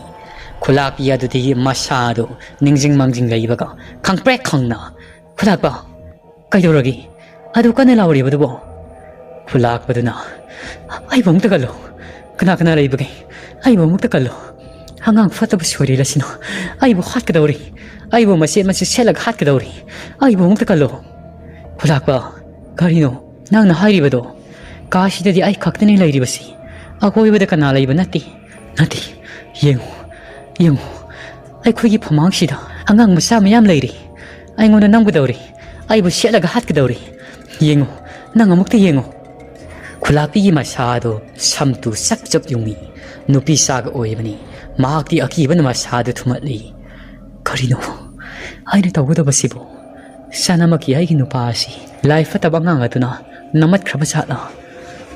ꯈꯨꯜꯂꯥꯛꯄꯤ ꯑꯗꯨꯗꯤ ꯃꯁꯥꯗꯣ ꯅꯤꯡꯖꯤꯡ ꯃꯥꯡꯖꯤꯡ ꯂꯩꯕꯒ ꯈꯪꯄ꯭ꯔꯦꯛ ꯈꯪꯅ ꯈꯨꯜꯂꯥꯛꯄ ꯀꯩꯗꯧꯔꯒꯦ ꯑꯗꯨ ꯀꯟꯅ ꯂꯥꯎꯔꯤꯕꯗꯨꯕꯣ ꯈꯨꯜꯂꯥꯛꯄꯗꯨꯅ ꯑꯩꯕꯨ ꯑꯃꯨꯛꯇ ꯀꯜꯂꯣ ꯀꯅꯥ ꯂꯩꯕꯒꯦ ꯑꯩꯕꯨ ꯑꯃꯨꯛꯇ ꯀꯜꯂꯣ ꯑꯉꯥꯡ ꯐꯠꯇꯕ ꯁꯣꯏꯔꯤꯔꯁꯤꯅꯣ ꯑꯩꯕꯨ ꯍꯥꯠꯀꯗꯧꯔꯤ ꯑꯩꯕꯨ ꯃꯆꯦꯠ ꯁꯦꯠꯂꯒ ꯍꯥꯠꯀꯗꯧꯔꯤ ꯑꯩꯕꯨ ꯑꯃꯨꯛꯇ ꯀꯜꯂꯣ ꯈꯨꯜꯂꯥꯛꯄ ꯀꯔꯤꯅꯣ ꯅꯪꯅ ꯍꯥꯏꯔꯤꯕꯗꯣ ꯀꯥꯁꯤꯗꯗꯤ ꯑꯩ ꯈꯛꯇꯅꯤ ꯂꯩꯔꯤꯕꯁꯤ ꯑꯀꯣꯏꯕꯗ ꯀꯅꯥ ꯂꯩꯕ ꯅꯠꯇꯦ ꯌꯦꯡꯉꯨ ꯑꯩꯈꯣꯏꯒꯤ ꯐꯃꯥꯡꯁꯤꯗ ꯑꯉꯥꯡ ꯃꯆꯥ ꯃꯌꯥꯝ ꯂꯩꯔꯤ ꯑꯩꯉꯣꯟꯗ ꯅꯝꯒꯗꯧꯔꯤ ꯑꯩꯕꯨ ꯁꯦꯠꯂꯒ ꯍꯥꯠꯀꯗꯧꯔꯤ ꯌꯦꯡꯉꯨ ꯅꯪ ꯑꯃꯨꯛꯇ ꯌꯦꯡꯉꯨ ꯈꯨꯜꯂꯥꯛꯄꯤꯒꯤ ꯃꯁꯥꯗꯣ ꯁꯝꯇꯨ ꯆꯞ ꯌꯨꯡꯉꯤ ꯅꯨꯄꯤ ꯆꯥꯒ ꯑꯣꯏꯕꯅꯤ ꯃꯍꯥꯛꯇꯤ ꯑꯀꯤꯕꯅ ꯃꯁꯥꯗꯨ ꯊꯨꯝꯍꯠꯂꯤ ꯀꯔꯤꯅꯣ ꯑꯩꯅ ꯇꯧꯒꯗꯕꯁꯤꯕꯨ ꯆꯥꯅꯃꯛꯀꯤ ꯑꯩꯒꯤ ꯅꯨꯄꯥ ꯑꯁꯤ ꯂꯥꯏ ꯐꯠꯇꯕ ꯑꯉꯥꯡ ꯑꯗꯨꯅ ꯅꯝꯃꯠꯈ꯭ꯔꯕ ꯖꯥꯠꯂꯥ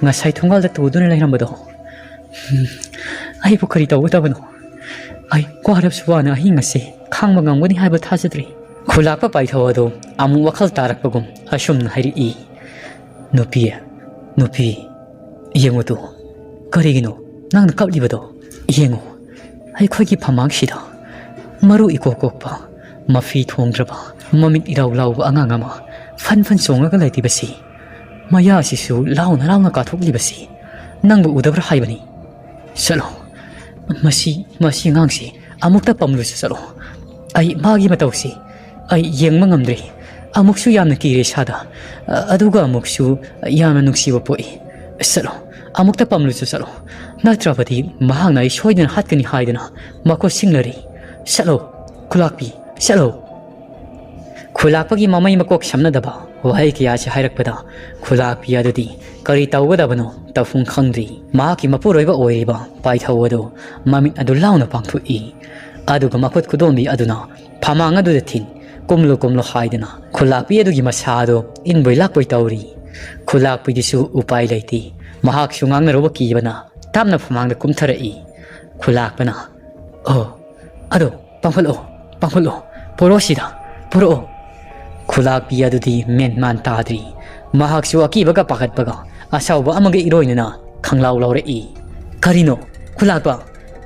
ꯉꯁꯥꯏ ꯊꯣꯡꯒꯥꯜꯗ ꯇꯨꯗꯨꯅ ꯂꯩꯔꯝꯕꯗꯣ ꯑꯩꯕꯨ ꯀꯔꯤ ꯇꯧꯒꯗꯕꯅꯣ ꯑꯩ ꯋꯥꯔꯕꯁꯨ ꯋꯥꯅ ꯑꯍꯤꯡ ꯑꯁꯤ ꯈꯥꯡꯕ ꯉꯝꯒꯅꯤ ꯍꯥꯏꯕ ꯊꯥꯖꯗ꯭ꯔꯤ ꯈꯨꯜꯂꯥꯛꯄ ꯄꯥꯏꯊꯧ ꯑꯗꯣ ꯑꯃꯨꯛ ꯋꯥꯈꯜ ꯇꯥꯔꯛꯄꯒꯨꯝ ꯑꯁꯨꯝꯅ ꯍꯥꯏꯔꯛꯏ ꯅꯨꯄꯤ ꯌꯦꯡꯉꯨꯇꯨ ꯀꯔꯤꯒꯤꯅꯣ ꯅꯪꯅ ꯀꯞꯂꯤꯕꯗꯣ ꯌꯦꯡꯉꯨ ꯑꯩꯈꯣꯏꯒꯤ ꯐꯃꯥꯡꯁꯤꯗ ꯃꯔꯨ ꯏꯀꯣꯛ ꯀꯣꯛꯄ ꯃꯐꯤ ꯊꯣꯡꯗ꯭ꯔꯕ ꯃꯃꯤꯠ ꯏꯔꯥꯎ ꯂꯥꯎꯕ ꯑꯉꯥꯡ ꯑꯃ ꯐꯟ ꯆꯣꯡꯉꯒ ꯂꯩꯔꯤꯕꯁꯤ ꯃꯌꯥꯁꯤꯁꯨ ꯂꯥꯎꯅ ꯀꯥꯊꯣꯛꯂꯤꯕꯁꯤ ꯅꯪꯕꯨ ꯎꯗꯕ꯭ꯔꯥ ꯍꯥꯏꯕꯅꯤ ꯆꯠꯂꯣ ꯃꯁꯤ ꯑꯉꯥꯡꯁꯤ ꯑꯃꯨꯛꯇ ꯄꯝꯂꯨꯁꯨ ꯆꯠꯂꯣ ꯑꯩ ꯃꯥꯒꯤ ꯃꯇꯧꯁꯤ ꯑꯩ ꯌꯦꯡꯕ ꯉꯝꯗ꯭ꯔꯤ ꯑꯃꯨꯛꯁꯨ ꯌꯥꯝꯅ ꯀꯤꯔꯦ ꯏꯁꯥꯗ ꯑꯗꯨꯒ ꯑꯃꯨꯛꯁꯨ ꯌꯥꯝꯅ ꯅꯨꯡꯁꯤꯕ ꯄꯣꯛꯏ ꯆꯠꯂꯣ ꯑꯃꯨꯛꯇ ꯄꯝꯂꯨꯁꯨ ꯆꯠꯂꯣ ꯅꯠꯇ꯭ꯔꯕꯗꯤ ꯃꯍꯥꯛꯅ ꯑꯩ ꯁꯣꯏꯗꯅ ꯍꯥꯠꯀꯅꯤ ꯍꯥꯏꯗꯅ ꯃꯈꯨꯠ ꯁꯤꯡꯅꯔꯤ ꯆꯠꯂꯣ ꯈꯨꯜꯂꯥꯛꯄꯤ ꯆꯠꯂꯣ ꯈꯨꯜꯂꯥꯛꯄꯒꯤ ꯃꯃꯩ ꯃꯀꯣꯛ ꯁꯝꯅꯗꯕ ꯋꯥꯍꯩ ꯀꯌꯥꯁꯤ ꯍꯥꯏꯔꯛꯄꯗ ꯈꯨꯜꯂꯥꯛꯄꯤ ꯑꯗꯨꯗꯤ ꯀꯔꯤ ꯇꯧꯒꯗꯕꯅꯣ ꯇꯧꯐꯝ ꯈꯪꯗ꯭ꯔꯤ ꯃꯍꯥꯛꯀꯤ ꯃꯄꯨꯔꯣꯏꯕ ꯑꯣꯏꯔꯤꯕ ꯄꯥꯏꯊꯧ ꯑꯗꯨ ꯃꯃꯤꯠ ꯑꯗꯨ ꯂꯥꯎꯅ ꯄꯥꯡꯊꯣꯛꯏ ꯑꯗꯨꯒ ꯃꯈꯨꯠ ꯈꯨꯗꯣꯝꯕꯤ ꯑꯗꯨꯅ ꯐꯃꯥꯡ ꯑꯗꯨꯗ ꯊꯤꯟ ꯀꯨꯝꯂꯨ ꯍꯥꯏꯗꯅ ꯈꯨꯜꯂꯥꯛꯄꯤ ꯑꯗꯨꯒꯤ ꯃꯁꯥꯗꯣ ꯏꯟꯕꯣꯏ ꯂꯥꯛꯄꯣꯏ ꯇꯧꯔꯤ ꯈꯨꯜꯂꯥꯛꯄꯤꯗꯨꯁꯨ ꯎꯄꯥꯏ ꯂꯩꯇꯦ ꯃꯍꯥꯛꯁꯨ ꯉꯥꯡꯅꯔꯨꯕ ꯀꯤꯕꯅ ꯇꯞꯅ ꯐꯃꯥꯡꯗ ꯀꯨꯝꯊꯔꯛꯏ ꯈꯨꯜꯂꯥꯛꯄꯅ ꯑꯗꯣ ꯄꯥꯡꯈꯠꯂꯣ ꯄꯨꯔꯛꯑꯣ ꯈꯨꯜꯂꯥꯛꯄꯤ ꯑꯗꯨꯗꯤ ꯃꯦꯟꯃꯥꯟ ꯇꯥꯗ꯭ꯔꯤ ꯃꯍꯥꯛꯁꯨ ꯑꯀꯤꯕꯒ ꯄꯥꯈꯠꯄꯒ ꯑꯁꯥꯎꯕ ꯑꯃꯒ ꯏꯔꯣꯏꯅꯅ ꯈꯪꯂꯥꯎ ꯂꯥꯎꯔꯛꯏ ꯀꯔꯤꯅꯣ ꯈꯨꯜꯂꯥꯛꯄ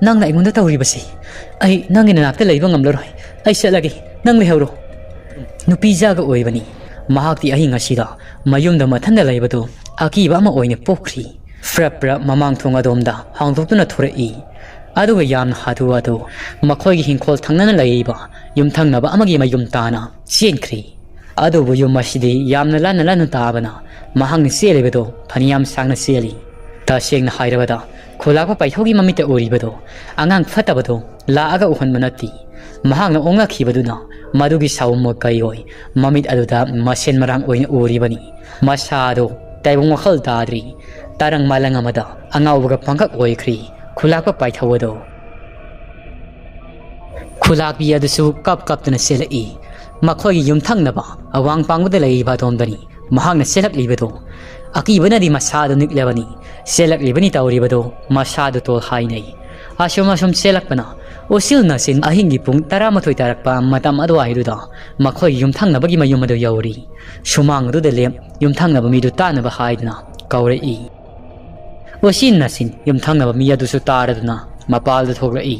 ꯅꯪꯅ ꯑꯩꯉꯣꯟꯗ ꯇꯧꯔꯤꯕꯁꯤ ꯑꯩ ꯅꯪꯒꯤ ꯅꯅꯥꯛꯇ ꯂꯩꯕ ꯉꯝꯂꯔꯣꯏ ꯑꯩ ꯆꯠꯂꯒꯦ ꯅꯪ ꯂꯩꯍꯧꯔꯣ ꯅꯨꯄꯤꯖꯥꯒ ꯑꯣꯏꯕꯅꯤ ꯃꯍꯥꯛꯇꯤ ꯑꯍꯤꯡ ꯑꯁꯤꯗ ꯃꯌꯨꯝꯗ ꯃꯊꯟꯗ ꯂꯩꯕꯗꯨ ꯑꯀꯤꯕ ꯑꯃ ꯑꯣꯏꯅ ꯄꯣꯛꯈ꯭ꯔꯤ ꯐ꯭ꯔꯞ ꯃꯃꯥꯡ ꯊꯣꯡ ꯑꯗꯣꯝꯗ ꯍꯥꯡꯗꯣꯛꯇꯨꯅ ꯊꯣꯔꯛꯏ ꯑꯗꯨꯒ ꯌꯥꯝꯅ ꯍꯥꯊꯨ ꯃꯈꯣꯏꯒꯤ ꯍꯤꯡꯈꯣꯜ ꯊꯪꯅꯅ ꯂꯩꯔꯤꯕ ꯌꯨꯝꯊꯪꯅꯕ ꯑꯃꯒꯤ ꯃꯌꯨꯝ ꯇꯥꯅ ꯆꯦꯟꯈ꯭ꯔꯤ ꯑꯗꯨꯕꯨ ꯌꯨꯝ ꯑꯁꯤꯗꯤ ꯌꯥꯝꯅ ꯂꯟꯅ ꯇꯥꯕꯅ ꯃꯍꯥꯛꯅ ꯆꯦꯜꯂꯤꯕꯗꯣ ꯐꯅꯌꯥꯝ ꯁꯥꯡꯅ ꯆꯦꯜꯂꯤ ꯇꯁꯦꯡꯅ ꯍꯥꯏꯔꯕꯗ ꯈꯨꯜꯂꯥꯛꯄ ꯄꯥꯏꯊꯧꯒꯤ ꯃꯃꯤꯠꯇ ꯎꯔꯤꯕꯗꯣ ꯑꯉꯥꯡ ꯐꯠꯇꯕꯗꯣ ꯂꯥꯛꯑꯒ ꯎꯍꯟꯕ ꯅꯠꯇꯦ ꯃꯍꯥꯛꯅ ꯑꯣꯉꯛꯈꯤꯕꯗꯨꯅ ꯃꯗꯨꯒꯤ ꯁꯥꯎꯃꯛ ꯀꯩꯑꯣꯏ ꯃꯃꯤꯠ ꯑꯗꯨꯗ ꯃꯁꯦꯟ ꯃꯔꯥꯡ ꯑꯣꯏꯅ ꯎꯔꯤꯕꯅꯤ ꯃꯁꯥꯗꯣ ꯇꯥꯏꯕꯪ ꯋꯥꯈꯜ ꯇꯥꯗ꯭ꯔꯤ ꯇꯔꯪ ꯃꯥꯂꯪ ꯑꯃꯗ ꯑꯉꯥꯎꯕꯒ ꯄꯥꯡꯀꯛ ꯑꯣꯏꯈ꯭ꯔꯤ ꯈꯨꯜꯂꯥꯛꯄ ꯄꯥꯏꯊꯧ ꯑꯗꯣ ꯈꯨꯜꯂꯥꯛꯄꯤ ꯑꯗꯨꯁꯨ ꯀꯞꯇꯨꯅ ꯆꯦꯜꯂꯛꯏ ꯃꯈꯣꯏꯒꯤ ꯌꯨꯝꯊꯪꯅꯕ ꯑꯋꯥꯡ ꯄꯥꯡꯕꯗ ꯂꯩꯔꯤꯕ ꯑꯗꯣꯝꯗꯅꯤ ꯃꯍꯥꯛꯅ ꯆꯦꯜꯂꯛꯂꯤꯕꯗꯣ ꯑꯀꯤꯕꯅꯗꯤ ꯃꯁꯥꯗꯨ ꯅꯤꯛꯂꯕꯅꯤ ꯆꯦꯜꯂꯛꯂꯤꯕꯅꯤ ꯇꯧꯔꯤꯕꯗꯣ ꯃꯁꯥꯗꯨ ꯇꯣꯜ ꯍꯥꯏꯅꯩ ꯑꯁꯨꯝ ꯆꯦꯜꯂꯛꯄꯅ ꯎꯆꯤꯜ ꯅꯥꯆꯤꯟ ꯑꯍꯤꯡꯒꯤ ꯄꯨꯡ 12 ꯇꯥꯔꯛꯄ ꯃꯇꯝ ꯑꯗꯨꯋꯥꯏꯗꯨꯗ ꯃꯈꯣꯏꯒꯤ ꯌꯨꯝꯊꯪꯅꯕꯒꯤ ꯃꯌꯨꯝ ꯑꯗꯨ ꯌꯧꯔꯤ ꯁꯨꯃꯥꯡ ꯑꯗꯨꯗ ꯌꯨꯝꯊꯪꯅꯕ ꯃꯤꯗꯨ ꯇꯥꯅꯕ ꯍꯥꯏꯗꯨꯅ ꯀꯧꯔꯛꯏ ꯎꯆꯤꯜ ꯅꯥꯆꯤꯟ ꯌꯨꯝꯊꯪꯅꯕ ꯃꯤ ꯑꯗꯨꯁꯨ ꯇꯥꯔꯗꯨꯅ ꯃꯄꯥꯜꯗ ꯊꯣꯛꯂꯛꯏ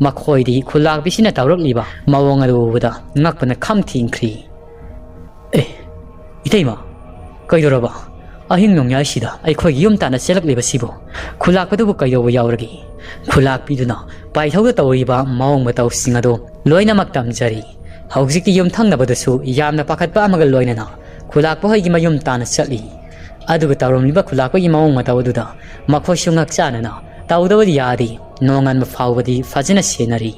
ꯃꯈꯣꯏꯗꯤ ꯈꯨꯜꯂꯥꯛꯄꯤꯁꯤꯅ ꯇꯧꯔꯛꯂꯤꯕ ꯃꯑꯣꯡ ꯑꯗꯨ ꯎꯕꯗ ꯉꯛꯄꯅ ꯈꯝ ꯊꯦꯡꯈ꯭ꯔꯤ ꯏꯇꯩꯃ ꯀꯩꯗꯧꯔꯕ ꯑꯍꯤꯡ ꯅꯣꯡꯌꯥꯏꯁꯤꯗ ꯑꯩꯈꯣꯏꯒꯤ ꯌꯨꯝ ꯇꯥꯟꯅ ꯆꯦꯜꯂꯛꯂꯤꯕꯁꯤꯕꯨ ꯈꯨꯜꯂꯥꯛꯄꯗꯨꯕꯨ ꯀꯩꯗꯧꯕ ꯌꯥꯎꯔꯒꯦ ꯈꯨꯜꯂꯥꯛꯄꯤꯗꯨꯅ ꯄꯥꯏꯊꯧꯗ ꯇꯧꯔꯤꯕ ꯃꯑꯣꯡ ꯃꯇꯧꯁꯤꯡ ꯑꯗꯨ ꯂꯣꯏꯅꯃꯛ ꯇꯝꯖꯔꯤ ꯍꯧꯖꯤꯛꯇꯤ ꯌꯨꯝꯊꯪꯅꯕꯗꯁꯨ ꯌꯥꯝꯅ ꯄꯥꯈꯠꯄ ꯑꯃꯒ ꯂꯣꯏꯅꯅ ꯈꯨꯜꯂꯥꯛꯄ ꯍꯣꯏꯒꯤ ꯃꯌꯨꯝ ꯇꯥꯟꯅ ꯆꯠꯂꯤ ꯑꯗꯨꯒ ꯇꯧꯔꯝꯂꯤꯕ ꯈꯨꯂꯥꯛꯄꯒꯤ ꯃꯑꯣꯡ ꯃꯇꯧ ꯑꯗꯨꯗ ꯃꯈꯣꯏꯁꯨ ꯉꯛꯆꯥꯅꯅ ꯇꯧꯗꯕꯗꯤ ꯌꯥꯗꯦ ꯅꯣꯡꯉꯥꯟꯕ ꯐꯥꯎꯕꯗꯤ ꯐꯖꯅ ꯁꯦꯟꯅꯔꯤ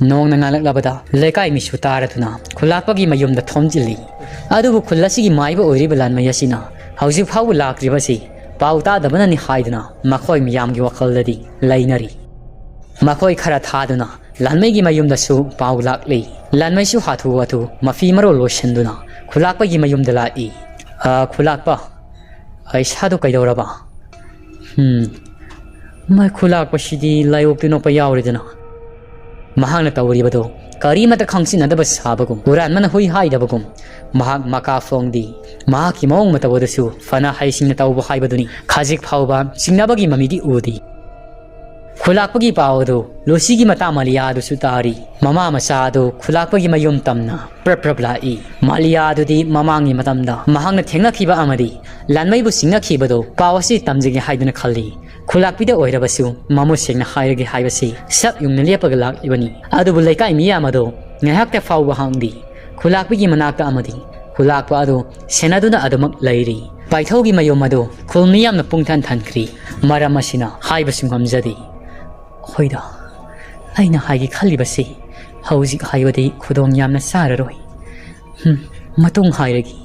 ꯅꯣꯡꯅ ꯉꯥꯜꯂꯛꯂꯕꯗ ꯂꯩꯀꯥꯏ ꯃꯤꯁꯨ ꯇꯥꯔꯗꯨꯅ ꯈꯨꯂꯥꯛꯄꯒꯤ ꯃꯌꯨꯝꯗ ꯊꯣꯝꯖꯤꯜꯂꯤ ꯑꯗꯨꯕꯨ ꯈꯨꯜ ꯑꯁꯤꯒꯤ ꯃꯥꯏꯕ ꯑꯣꯏꯔꯤꯕ ꯂꯥꯟꯃꯩ ꯑꯁꯤꯅ ꯍꯧꯖꯤꯛ ꯐꯥꯎꯕ ꯂꯥꯛꯇ꯭ꯔꯤꯕꯁꯤ ꯄꯥꯎ ꯇꯥꯗꯕꯅꯅꯤ ꯍꯥꯏꯗꯨꯅ ꯃꯈꯣꯏ ꯃꯤꯌꯥꯝꯒꯤ ꯋꯥꯈꯜꯗꯗꯤ ꯂꯩꯅꯔꯤ ꯃꯈꯣꯏ ꯈꯔ ꯊꯥꯗꯨꯅ ꯂꯥꯟꯃꯩꯒꯤ ꯃꯌꯨꯝꯗꯁꯨ ꯄꯥꯎ ꯂꯥꯛꯂꯤ ꯂꯥꯟꯃꯩꯁꯨ ꯍꯥꯊꯨ ꯍꯥꯊꯨ ꯃꯐꯤ ꯃꯔꯣꯜ ꯂꯣꯏꯁꯤꯟꯗꯨꯅ ꯈꯨꯂꯥꯛꯄꯒꯤ ꯃꯌꯨꯝꯗ ꯂꯥꯛꯏ ꯈꯨꯂꯥꯛꯄ ꯏꯁꯥꯗꯣ ꯀꯩꯗꯧꯔꯕ ꯃꯥꯏ ꯈꯨꯂꯥꯛꯄꯁꯤꯗꯤ ꯂꯥꯏꯑꯣꯛꯇꯤ ꯅꯣꯛꯄ ꯌꯥꯎꯔꯦꯗꯅ ꯃꯍꯥꯛꯅ ꯇꯧꯔꯤꯕꯗꯣ ꯀꯔꯤꯃꯠꯇ ꯈꯪꯁꯤꯟꯅꯗꯕ ꯁꯥꯕꯒꯨꯝ ꯍꯨꯔꯥꯟꯕꯅ ꯍꯨꯏ ꯍꯥꯏꯗꯕꯒꯨꯝ ꯃꯍꯥꯛ ꯃꯀꯥ ꯐꯣꯡꯗꯤ ꯃꯍꯥꯛꯀꯤ ꯃꯑꯣꯡ ꯃꯇꯧ ꯑꯗꯨꯁꯨ ꯐꯅ ꯍꯩꯁꯤꯡꯅ ꯇꯧꯕ ꯍꯥꯏꯕꯗꯨꯅꯤ ꯈꯖꯤꯛ ꯐꯥꯎꯕ ꯆꯤꯡꯅꯕꯒꯤ ꯃꯃꯤꯗꯤ ꯎꯗꯤ ꯈꯨꯂꯥꯛꯄꯒꯤ ꯄꯥꯎ ꯑꯗꯨ ꯂꯨꯁꯤꯒꯤ ꯃꯇꯥ ꯃꯥꯂꯤꯌꯥꯗꯨꯁꯨ ꯇꯥꯔꯤ ꯃꯃꯥ ꯃꯆꯥ ꯑꯗꯨ ꯈꯨꯂꯥꯛꯄꯒꯤ ꯃꯌꯨꯝ ꯇꯝꯅ ꯄ꯭ꯔꯞ ꯂꯥꯛꯏ ꯃꯥꯂꯤꯌꯥꯗꯨꯗꯤ ꯃꯃꯥꯡꯒꯤ ꯃꯇꯝꯗ ꯃꯍꯥꯛꯅ ꯊꯦꯡꯅꯈꯤꯕ ꯑꯃꯗꯤ ꯂꯥꯟꯃꯩꯕꯨ ꯆꯤꯡꯅꯈꯤꯕꯗꯣ ꯄꯥꯎ ꯑꯁꯤ ꯇꯝꯖꯒꯦ ꯍꯥꯏꯗꯨꯅ ꯈꯜꯂꯤ ꯈꯨꯂꯥꯛꯄꯤꯗ ꯑꯣꯏꯔꯕꯁꯨ ꯃꯃꯨꯠ ꯁꯦꯡꯅ ꯍꯥꯏꯔꯒꯦ ꯍꯥꯏꯕꯁꯤ ꯁꯛ ꯌꯨꯡꯅ ꯂꯦꯞꯄꯒ ꯂꯥꯛꯂꯤꯕꯅꯤ ꯑꯗꯨꯕꯨ ꯂꯩꯀꯥꯏ ꯃꯤꯌꯥꯝ ꯑꯗꯨ ꯉꯥꯏꯍꯥꯛꯇ ꯐꯥꯎꯕ ꯍꯪꯗꯤ ꯈꯨꯂꯥꯛꯄꯤꯒꯤ ꯃꯅꯥꯛꯇ ꯑꯃꯗꯤ ꯈꯨꯂꯥꯛꯄ ꯑꯗꯨ ꯁꯦꯟꯅꯗꯨꯅ ꯑꯗꯨꯃꯛ ꯂꯩꯔꯤ ꯄꯥꯏꯊꯧꯒꯤ ꯃꯌꯨꯝ ꯑꯗꯨ ꯈꯨꯜ ꯃꯤꯌꯥꯝꯅ ꯄꯨꯡꯊꯟ ꯊꯟꯈ꯭ꯔꯤ ꯃꯔꯝ ꯑꯁꯤꯅ ꯍꯥꯏꯕꯁꯨ ꯉꯝꯖꯗꯦ ꯍꯣꯏꯗ ꯑꯩꯅ ꯍꯥꯏꯒꯦ ꯈꯜꯂꯤꯕꯁꯤ ꯍꯧꯖꯤꯛ ꯍꯥꯏꯕꯗꯤ ꯈꯨꯗꯣꯡ ꯌꯥꯝꯅ ꯆꯥꯔꯔꯣꯏ ꯃꯇꯨꯡ ꯍꯥꯏꯔꯒꯤ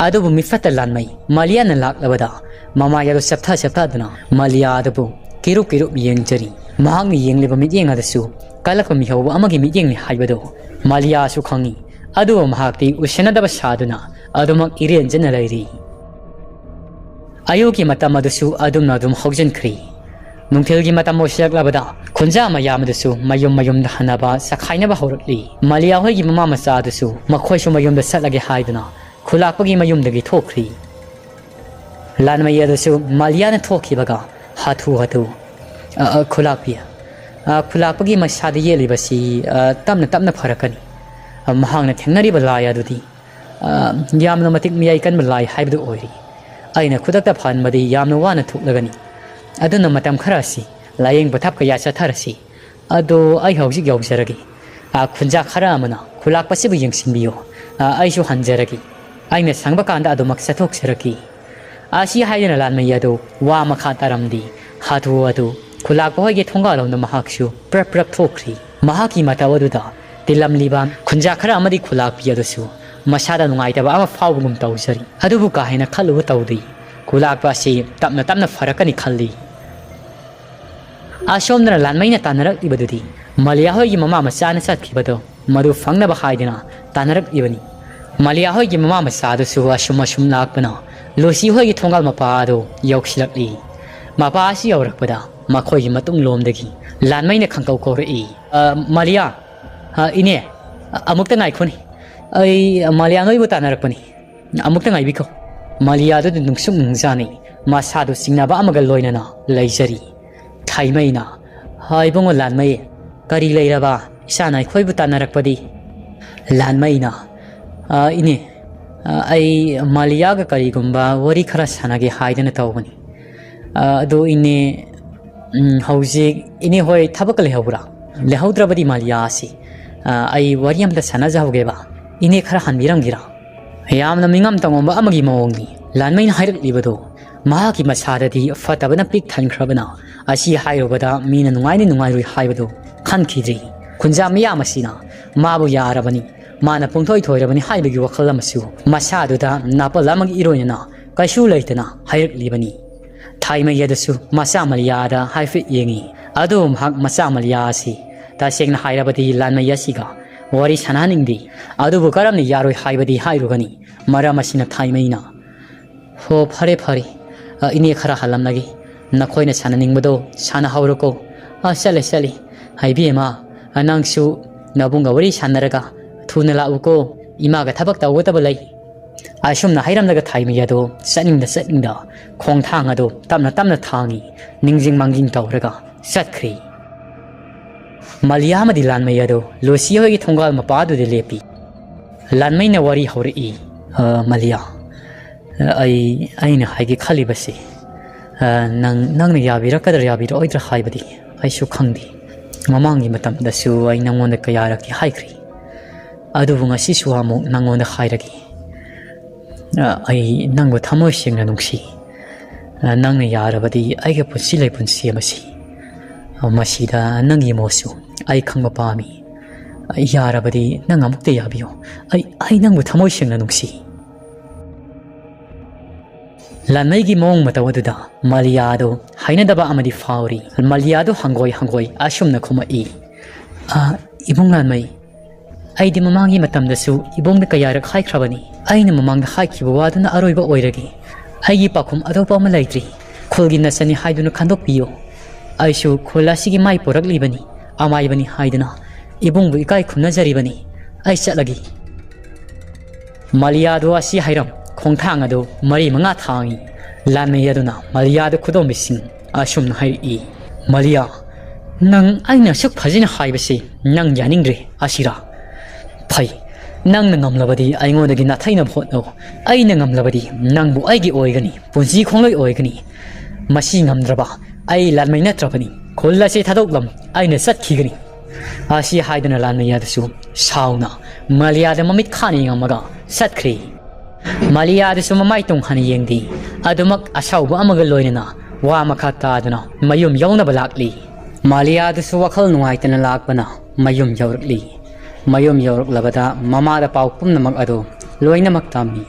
ꯑꯗꯨꯕꯨ ꯃꯤꯐꯠꯇ ꯂꯥꯟꯃꯩ ꯃꯥꯂꯤꯌꯥꯅ ꯂꯥꯛꯂꯕꯗ ꯃꯃꯥꯏ ꯑꯗꯨ ꯆꯞꯊꯗꯨꯅ ꯃꯥꯂꯤꯌꯥ ꯑꯗꯨꯕꯨ ꯀꯤꯔꯨꯞ ꯌꯦꯡꯖꯔꯤ ꯃꯍꯥꯛꯅ ꯌꯦꯡꯂꯤꯕ ꯃꯤꯠꯌꯦꯡ ꯑꯗꯨꯁꯨ ꯀꯜꯂꯛꯄ ꯃꯤꯍꯧꯕ ꯑꯃꯒꯤ ꯃꯤꯠꯌꯦꯡꯅꯤ ꯍꯥꯏꯕꯗꯨ ꯃꯥꯂꯤꯌꯥꯁꯨ ꯈꯪꯉꯤ ꯑꯗꯨꯕꯨ ꯃꯍꯥꯛꯇꯤ ꯎꯁꯤꯟꯅꯗꯕ ꯁꯥꯗꯨꯅ ꯑꯗꯨꯃꯛ ꯏꯔꯦꯟꯖꯅ ꯂꯩꯔꯤ ꯑꯌꯨꯛꯀꯤ ꯃꯇꯝ ꯑꯗꯨꯁꯨ ꯑꯗꯨꯝ ꯍꯧꯖꯤꯟꯈ꯭ꯔꯤ ꯅꯨꯡꯊꯤꯜꯒꯤ ꯃꯇꯝ ꯑꯣꯏꯁꯤꯜꯂꯛꯂꯕꯗ ꯈꯨꯟꯖꯥ ꯃꯌꯥꯝ ꯑꯗꯨꯁꯨ ꯃꯌꯨꯝꯗ ꯍꯟꯅꯕ ꯆꯈꯥꯏꯅꯕ ꯍꯧꯔꯛꯂꯤ ꯃꯥꯂꯤꯌꯥ ꯍꯣꯏꯒꯤ ꯃꯃꯥ ꯃꯆꯥ ꯑꯗꯨꯁꯨ ꯃꯈꯣꯏꯁꯨ ꯃꯌꯨꯝꯗ ꯆꯠꯂꯒꯦ ꯍꯥꯏꯗꯨꯅ ꯈꯨꯂꯥꯛꯄꯒꯤ ꯃꯌꯨꯝꯗꯒꯤ ꯊꯣꯛꯈ꯭ꯔꯤ ꯂꯥꯟꯃꯩ ꯑꯗꯨꯁꯨ ꯃꯥꯂꯤꯌꯥꯅ ꯊꯣꯛꯈꯤꯕꯒ ꯍꯥꯊꯨ ꯈꯨꯂꯥꯛꯄꯒꯤ ꯃꯁꯥꯗ ꯌꯦꯠꯂꯤꯕꯁꯤ ꯇꯞꯅ ꯐꯔꯛꯀꯅꯤ ꯃꯍꯥꯛꯅ ꯊꯦꯡꯅꯔꯤꯕ ꯂꯥꯏ ꯑꯗꯨꯗꯤ ꯌꯥꯝꯅ ꯃꯇꯤꯛ ꯃꯤꯌꯥꯏ ꯀꯟꯕ ꯂꯥꯏ ꯍꯥꯏꯕꯗꯨ ꯑꯣꯏꯔꯤ ꯑꯩꯅ ꯈꯨꯗꯛꯇ ꯐꯍꯟꯕꯗꯤ ꯌꯥꯝꯅ ꯋꯥꯅ ꯊꯣꯛꯂꯒꯅꯤ ꯑꯗꯨꯅ ꯃꯇꯝ ꯈꯔ ꯑꯁꯤ ꯂꯥꯌꯦꯡ ꯄꯊꯥꯞ ꯀꯌꯥ ꯆꯠꯊꯔꯁꯤ ꯑꯗꯣ ꯑꯩ ꯍꯧꯖꯤꯛ ꯌꯧꯖꯔꯒꯦ ꯈꯨꯟꯖꯥ ꯈꯔ ꯑꯃꯅ ꯈꯨꯂꯥꯛꯄꯁꯤꯕꯨ ꯌꯦꯡꯁꯤꯟꯕꯤꯌꯨ ꯑꯩꯁꯨ ꯍꯟꯖꯔꯒꯦ ꯑꯩꯅ ꯁꯪꯕ ꯀꯥꯟꯗ ꯑꯗꯨꯃꯛ ꯆꯠꯊꯣꯛꯆꯔꯛꯈꯤ ꯑꯁꯤ ꯍꯥꯏꯗꯨꯅ ꯂꯥꯟꯃꯩ ꯑꯗꯨ ꯋꯥ ꯃꯈꯥ ꯇꯥꯔꯝꯗꯤ ꯍꯥꯊꯨ ꯈꯨꯂꯥꯛꯄ ꯍꯣꯏꯒꯤ ꯊꯣꯡꯒꯥꯜꯂꯣꯝꯗ ꯃꯍꯥꯛꯁꯨ ꯄ꯭ꯔꯞ ꯊꯣꯛꯈ꯭ꯔꯤ ꯃꯍꯥꯛꯀꯤ ꯃꯇꯧ ꯑꯗꯨꯗ ꯇꯤꯜꯂꯝꯂꯤꯕ ꯈꯨꯟꯖꯥ ꯈꯔ ꯑꯃꯗꯤ ꯈꯨꯂꯥꯛꯄꯤ ꯑꯗꯨꯁꯨ ꯃꯁꯥꯗ ꯅꯨꯡꯉꯥꯏꯇꯕ ꯑꯃ ꯐꯥꯎꯕꯒꯨꯝ ꯇꯧꯖꯔꯤ ꯑꯗꯨꯕꯨ ꯀꯥ ꯍꯦꯟꯅ ꯈꯜꯂꯨꯕ ꯇꯧꯗꯦ ꯈꯨꯂꯥꯛꯄ ꯑꯁꯤ ꯇꯞꯅ ꯐꯔꯛꯀꯅꯤ ꯈꯜꯂꯤ ꯑꯁꯣꯝꯗꯅ ꯂꯥꯟꯃꯩꯅ ꯇꯥꯟꯅꯔꯛꯂꯤꯕꯗꯨꯗꯤ ꯃꯥꯂꯤꯌꯥ ꯍꯣꯏꯒꯤ ꯃꯃꯥ ꯃꯆꯥꯅ ꯆꯠꯈꯤꯕꯗꯣ ꯃꯗꯨ ꯐꯪꯅꯕ ꯍꯥꯏꯗꯨꯅ ꯇꯥꯟꯅꯔꯛꯂꯤꯕꯅꯤ ꯃꯥꯂꯤꯌꯥ ꯍꯣꯏꯒꯤ ꯃꯃꯥ ꯃꯆꯥ ꯑꯗꯨꯁꯨ ꯑꯁꯨꯝ ꯂꯥꯛꯄꯅ ꯂꯨꯁꯤ ꯍꯣꯏꯒꯤ ꯊꯣꯡꯒꯥꯜ ꯃꯄꯥ ꯑꯗꯨ ꯌꯧꯁꯤꯜꯂꯛꯂꯤ ꯃꯄꯥ ꯑꯁꯤ ꯌꯧꯔꯛꯄꯗ ꯃꯈꯣꯏꯒꯤ ꯃꯇꯨꯡꯂꯣꯝꯗꯒꯤ ꯂꯥꯟꯃꯩꯅ ꯈꯪꯀꯧ ꯀꯧꯔꯛꯏ ꯃꯥꯂꯤꯌꯥ ꯏꯅꯦ ꯑꯃꯨꯛꯇ ꯉꯥꯏꯈꯣꯅꯤ ꯑꯩ ꯃꯥꯂꯤꯌꯥ ꯅꯣꯏꯕꯨ ꯇꯥꯟꯅꯔꯛꯄꯅꯤ ꯑꯃꯨꯛꯇ ꯉꯥꯏꯕꯤꯈꯣ ꯃꯥꯂꯤꯌꯥꯗꯨꯗꯤ ꯅꯨꯡꯖꯥꯅꯩ ꯃꯁꯥꯗꯨ ꯆꯤꯡꯅꯕ ꯑꯃꯒ ꯂꯣꯏꯅꯅ ꯂꯩꯖꯔꯤ ꯊꯥꯏꯃꯩꯅ ꯏꯕꯨꯡꯉꯣ ꯂꯥꯟꯃꯩ ꯀꯔꯤ ꯂꯩꯔꯕ ꯏꯆꯥꯅ ꯑꯩꯈꯣꯏꯕꯨ ꯇꯥꯟꯅꯔꯛꯄꯗꯤ ꯂꯥꯟꯃꯩꯅ ꯏꯅꯦ ꯑꯩ ꯃꯥꯂꯤꯌꯥꯒ ꯀꯔꯤꯒꯨꯝꯕ ꯋꯥꯔꯤ ꯈꯔ ꯁꯥꯟꯅꯒꯦ ꯍꯥꯏꯗꯨꯅ ꯇꯧꯕꯅꯤ ꯑꯗꯣ ꯏꯅꯦ ꯍꯧꯖꯤꯛ ꯏꯅꯦ ꯍꯣꯏ ꯊꯕꯛ ꯂꯩꯍꯧꯕ꯭ꯔꯥ ꯂꯩꯍꯧꯗ꯭ꯔꯕꯗꯤ ꯃꯥꯂꯤꯌꯥ ꯑꯁꯤ ꯑꯩ ꯋꯥꯔꯤ ꯑꯃꯇ ꯁꯥꯟꯅꯖꯍꯧꯒꯦꯕ ꯏꯅꯦ ꯈꯔ ꯍꯟꯕꯤꯔꯝꯒꯦꯔꯥ ꯌꯥꯝꯅ ꯃꯤꯉꯝ ꯇꯧꯉꯝꯕ ꯑꯃꯒꯤ ꯃꯑꯣꯡꯅꯤ ꯂꯥꯟꯃꯩꯅ ꯍꯥꯏꯔꯛꯂꯤꯕꯗꯣ ꯃꯍꯥꯛꯀꯤ ꯃꯁꯥꯗꯗꯤ ꯐꯠꯇꯕꯅ ꯄꯤꯛ ꯊꯟꯈ꯭ꯔꯕꯅ ꯑꯁꯤ ꯍꯥꯏꯔꯨꯕꯗ ꯃꯤꯅ ꯅꯨꯡꯉꯥꯏꯔꯣꯏ ꯍꯥꯏꯕꯗꯨ ꯈꯟꯈꯤꯗ꯭ꯔꯤ ꯈꯨꯟꯖꯥ ꯃꯤꯌꯥꯝ ꯑꯁꯤꯅ ꯃꯥꯕꯨ ꯌꯥꯔꯕꯅꯤ ꯃꯥꯅ ꯄꯨꯡꯊꯣꯏꯔꯕꯅꯤ ꯍꯥꯏꯕꯒꯤ ꯋꯥꯈꯜ ꯑꯃꯁꯨ ꯃꯁꯥꯗꯨꯗ ꯅꯥꯄꯜ ꯑꯃꯒꯤ ꯏꯔꯣꯏꯅꯅ ꯀꯩꯁꯨ ꯂꯩꯇꯅ ꯍꯥꯏꯔꯛꯂꯤꯕꯅꯤ ꯊꯥꯏꯃꯩ ꯑꯗꯨꯁꯨ ꯃꯆꯥ ꯃꯥꯂꯤꯌꯥꯗ ꯍꯥꯏꯐꯦꯠ ꯌꯦꯡꯉꯤ ꯑꯗꯨꯕꯨ ꯃꯍꯥꯛ ꯃꯆꯥ ꯃꯥꯂꯤꯌꯥ ꯑꯁꯤ ꯇꯁꯦꯡꯅ ꯍꯥꯏꯔꯕꯗꯤ ꯂꯥꯟꯃꯩ ꯑꯁꯤꯒ ꯋꯥꯔꯤ ꯁꯥꯟꯅꯍꯟꯅꯤꯡꯗꯦ ꯑꯗꯨꯕꯨ ꯀꯔꯝꯅ ꯌꯥꯔꯣꯏ ꯍꯥꯏꯕꯗꯤ ꯍꯥꯏꯔꯨꯒꯅꯤ ꯃꯔꯝ ꯑꯁꯤꯅ ꯊꯥꯏꯃꯩꯅ ꯍꯣ ꯐꯔꯦ ꯏꯅꯦ ꯈꯔ ꯍꯜꯂꯝꯂꯒꯦ ꯅꯈꯣꯏꯅ ꯁꯥꯟꯅꯅꯤꯡꯕꯗꯣ ꯁꯥꯟꯅꯍꯧꯔꯣꯀꯣ ꯆꯠꯂꯦ ꯍꯥꯏꯕꯤꯃ ꯅꯪꯁꯨ ꯅꯕꯨꯡꯒ ꯋꯥꯔꯤ ꯁꯥꯟꯅꯔꯒ ꯊꯨꯅ ꯂꯥꯛꯎꯀꯣ ꯏꯃꯥꯒ ꯊꯕꯛ ꯇꯧꯒꯗꯕ ꯂꯩ ꯑꯁꯨꯝꯅ ꯍꯩꯔꯝꯂꯒ ꯊꯥꯏꯃꯩ ꯑꯗꯣ ꯆꯠꯅꯤꯡꯗ ꯈꯣꯡꯊꯥꯡ ꯑꯗꯣ ꯇꯞꯅ ꯊꯥꯡꯉꯤ ꯅꯤꯡꯖꯤꯡ ꯃꯥꯡꯖꯤꯡ ꯇꯧꯔꯒ ꯆꯠꯈ꯭ꯔꯤ ꯃꯥꯂꯤꯌꯥ ꯑꯃꯗꯤ ꯂꯥꯟꯃꯩ ꯑꯗꯣ ꯂꯨꯁꯤ ꯍꯣꯏꯒꯤ ꯊꯣꯡꯒꯥꯜ ꯃꯄꯥꯗꯨꯗ ꯂꯦꯞꯄꯤ ꯂꯥꯟꯃꯩꯅ ꯋꯥꯔꯤ ꯍꯧꯔꯛꯏ ꯃꯥꯂꯤꯌꯥ ꯑꯩꯅ ꯍꯥꯏꯒꯦ ꯈꯜꯂꯤꯕꯁꯤ ꯅꯪꯅ ꯌꯥꯕꯤꯔꯛꯀꯗ꯭ꯔꯥ ꯌꯥꯕꯤꯔꯛꯑꯣꯏꯗ꯭ꯔꯥ ꯍꯥꯏꯕꯗꯤ ꯑꯩꯁꯨ ꯈꯪꯗꯦ ꯃꯃꯥꯡꯒꯤ ꯃꯇꯝꯗꯁꯨ ꯑꯩ ꯅꯪꯉꯣꯟꯗ ꯀꯌꯥꯔꯛꯇꯤ ꯍꯥꯏꯈ꯭ꯔꯤ ꯑꯗꯨꯕꯨ ꯉꯁꯤꯁꯨ ꯑꯃꯨꯛ ꯅꯪꯉꯣꯟꯗ ꯍꯥꯏꯔꯒꯦ ai nang bu thamoi singna nungsi nang ne yarabadi ai ga punsi lai punsi amasi masida nangi mosu ai khangba pami yarabadi nang amukte yabiyo ai nang bu thamoi singna nungsi lanai gi mong matawaduda maliado hainadaba amadi fauri maliado hangoi asumna khuma ibung lanmai ai di mamangi matamdasu ibong da kayarak hai khrabani aina mamang da hai khiba waduna aroiba oiragi ai gi pakhum adopa ma laitri khulgi nasani haiduna khandok piyo aishu khulasi gi mai porak libani amai bani haiduna ibong bu ikai khumna jari bani ai chatlagi maliado asi hairam khongthang ado mari manga thangi lanmai aduna maliado khudom bising asumna hai malia nang aina suk phajina haibasi nang yaningre asira phai nang na ngamlabadi aingodagi nathaina photno aina ngamlabadi nangbu aigi oigani punji khongloi oigani masi ngamdraba ai lanmai natrapani khollase thadoklam aina satkhigani asi haidana lanmai yadasu sauna maliada mamit khani ngamaga satkhri maliada su mamai tung hani yengdi adumak asauba amaga loinana wa makha taduna mayum yauna balakli maliada su wakhal nuaitana lakbana mayum yawrakli mayum yorok labada mama da pau pumnamak ado loinamak tami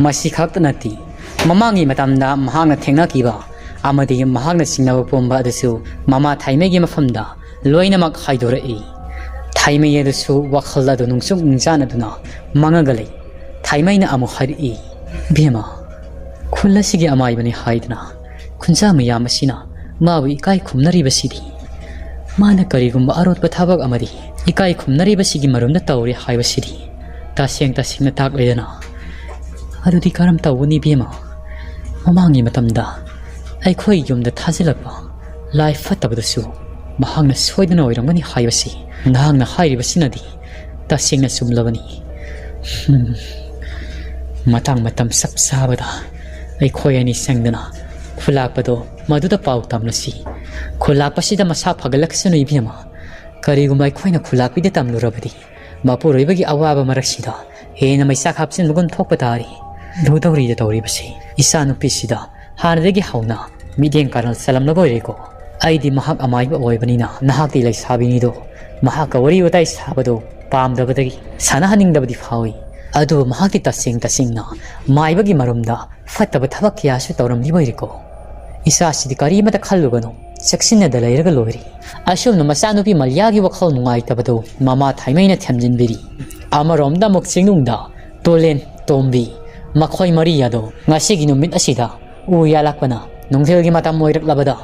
masi khakta nati mamangi matamda mahangna thengna kiba amadi mahangna singnawa pomba adasu mama thaimegi mafamda loinamak haidorei thaimei adasu wakhal adu nungsuk ngjana duna mangagalei thaimaina amu hari bema khulasigi amai bani haidna khunja miyam asina mawi kai khumnari basidi mana karigumba arotba thabak amadi ikai khumnari basigi marumna tawri haibasidi tasingna tak ledana adudi karam tawuni bema mamangi matamda ai khoi yumda thajilakpa life fatabadasu mahangna soidana oiramani haibasi nahangna hairibasinadi tasingna sumlabani matang matam sap sabada ai khoi ani sangdana khulakpado maduda pau tamnasi khulakpasida masa phagalaksanu ibema karigumai khoina khulakpide tamlurabadi mapuroibagi awaba maraksida hena maisa khapsin mugun thokpatari lodawri da tawri basi isa nupisida hanadegi hauna mideng karal salam naboireko aidi mahak amai ba oibanina nahakti lai sabini do mahaka wari utai sabado pamdabadagi sanahaningdabadi phawi adu mahakti tasingna maibagi marumda fataba thabak kyasu tawramdi boireko isa sidi kari mata khallugano seksina da lairaga loiri asum no masanupi malyagi wakhal nungai tabado mama thaimaina thamjinbiri amaromda mokchingnungda tolen tombi makhoi mariya do ngasigi numit asida u yalakpana nongthelgi matam moirak labada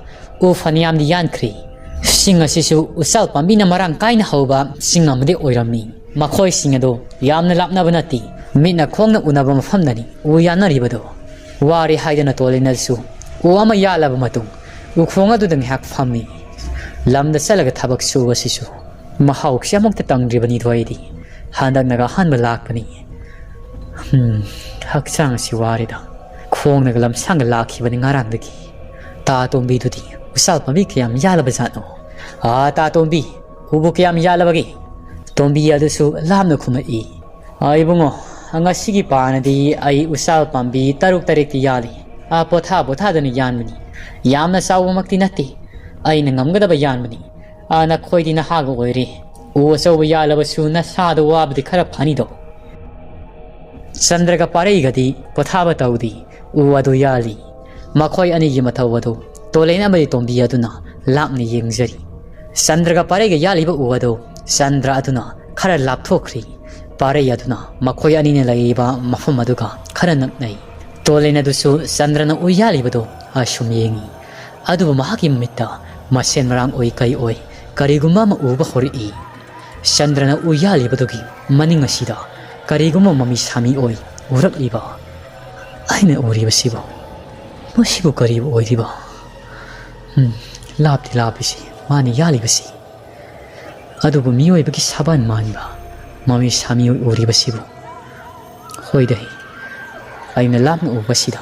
u faniam di yankhri singa sisu usal pambina marang kaina hauba singamde oirami makhoi singado yamna lapna banati mina khongna unaba mafamdani u yanaribado wari haidana tolenalsu u ama yalaba matung u khonga du dang hak phami lamda salaga thabak su wasisu mahau kshamok ta tangdribani doidi handak naga hanba lakpani hak sang siwarida khong naga lam sang lakhibani ngarangdagi ta tombi dudi usal pami kyam yalaba jano ta tombi ubu kyam yalabagi tombi adusu lamna khumai ai bungo anga sigi panadi ai usal pambi taruk tarik yali potha dani yanmani yamna sawmakti natti aina ngamgadaba yanmani ana khoidi na hago oiri u asoba yalaba suna sadu wabdi khara phani do chandraga parei gadi pothaba taudi u adu yali makhoi ani gi mathawadu tolena bari tombi aduna lapni yengjari chandraga parei ga yali ba u adu chandra aduna khara lapthokri parei aduna makhoi ani ne laiba mafam aduga khara naknai tolena dusu chandrana u yali bado asum yengi adu mahaki mitta masen marang oi kai oi kariguma ma uba hori chandrana u yali badogi maning asida kariguma mami sami oi urak liba aina ori basiba masibu karibu oi diba lapisi mani yali basi adu bu mioi bagi saban manba mami sami oi ori basibu hoi dai aina lapna ubasida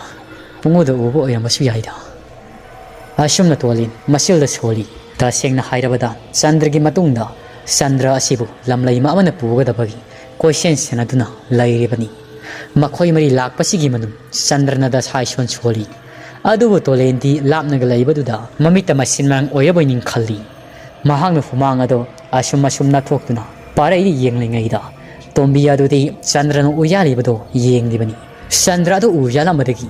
pungoda ubo oyamasu yaida asumna tolin masilda soli ta sengna hairabada chandragi matungda chandra asibu lamlai ma amana pugadabagi question senaduna lairibani ꯃꯈꯣꯏ ꯃꯔꯤ ꯂꯥꯛꯄꯁꯤꯒꯤ ꯃꯅꯨꯡ ꯆꯟꯗ꯭ꯔꯅꯗ ꯁꯥꯏꯁꯣꯟ ꯁꯣꯜꯂꯤ ꯑꯗꯨꯕꯨ ꯇꯣꯂꯦꯟꯗꯤ ꯂꯥꯞꯅꯒ ꯂꯩꯕꯗꯨꯗ ꯃꯃꯤꯠꯇ ꯃꯁꯤꯟ ꯃꯔꯥꯡ ꯑꯣꯏꯔꯕꯣꯏ ꯅꯤꯡꯈꯜꯂꯤ ꯃꯍꯥꯛꯅ ꯍꯨꯃꯥꯡ ꯑꯗꯣ ꯑꯁꯨꯝ ꯅꯥꯊꯣꯛꯇꯨꯅ ꯄꯥꯔꯩꯗ ꯌꯦꯡꯂꯤꯉꯩꯗ ꯇꯣꯝꯕꯤ ꯑꯗꯨꯗꯤ ꯆꯟꯗ꯭ꯔꯅ ꯎ ꯌꯥꯜꯂꯤꯕꯗꯣ ꯌꯦꯡꯂꯤꯕꯅꯤ ꯆꯟꯗ꯭ꯔ ꯑꯗꯨ ꯎ ꯌꯥꯜꯂꯝꯕꯗꯒꯤ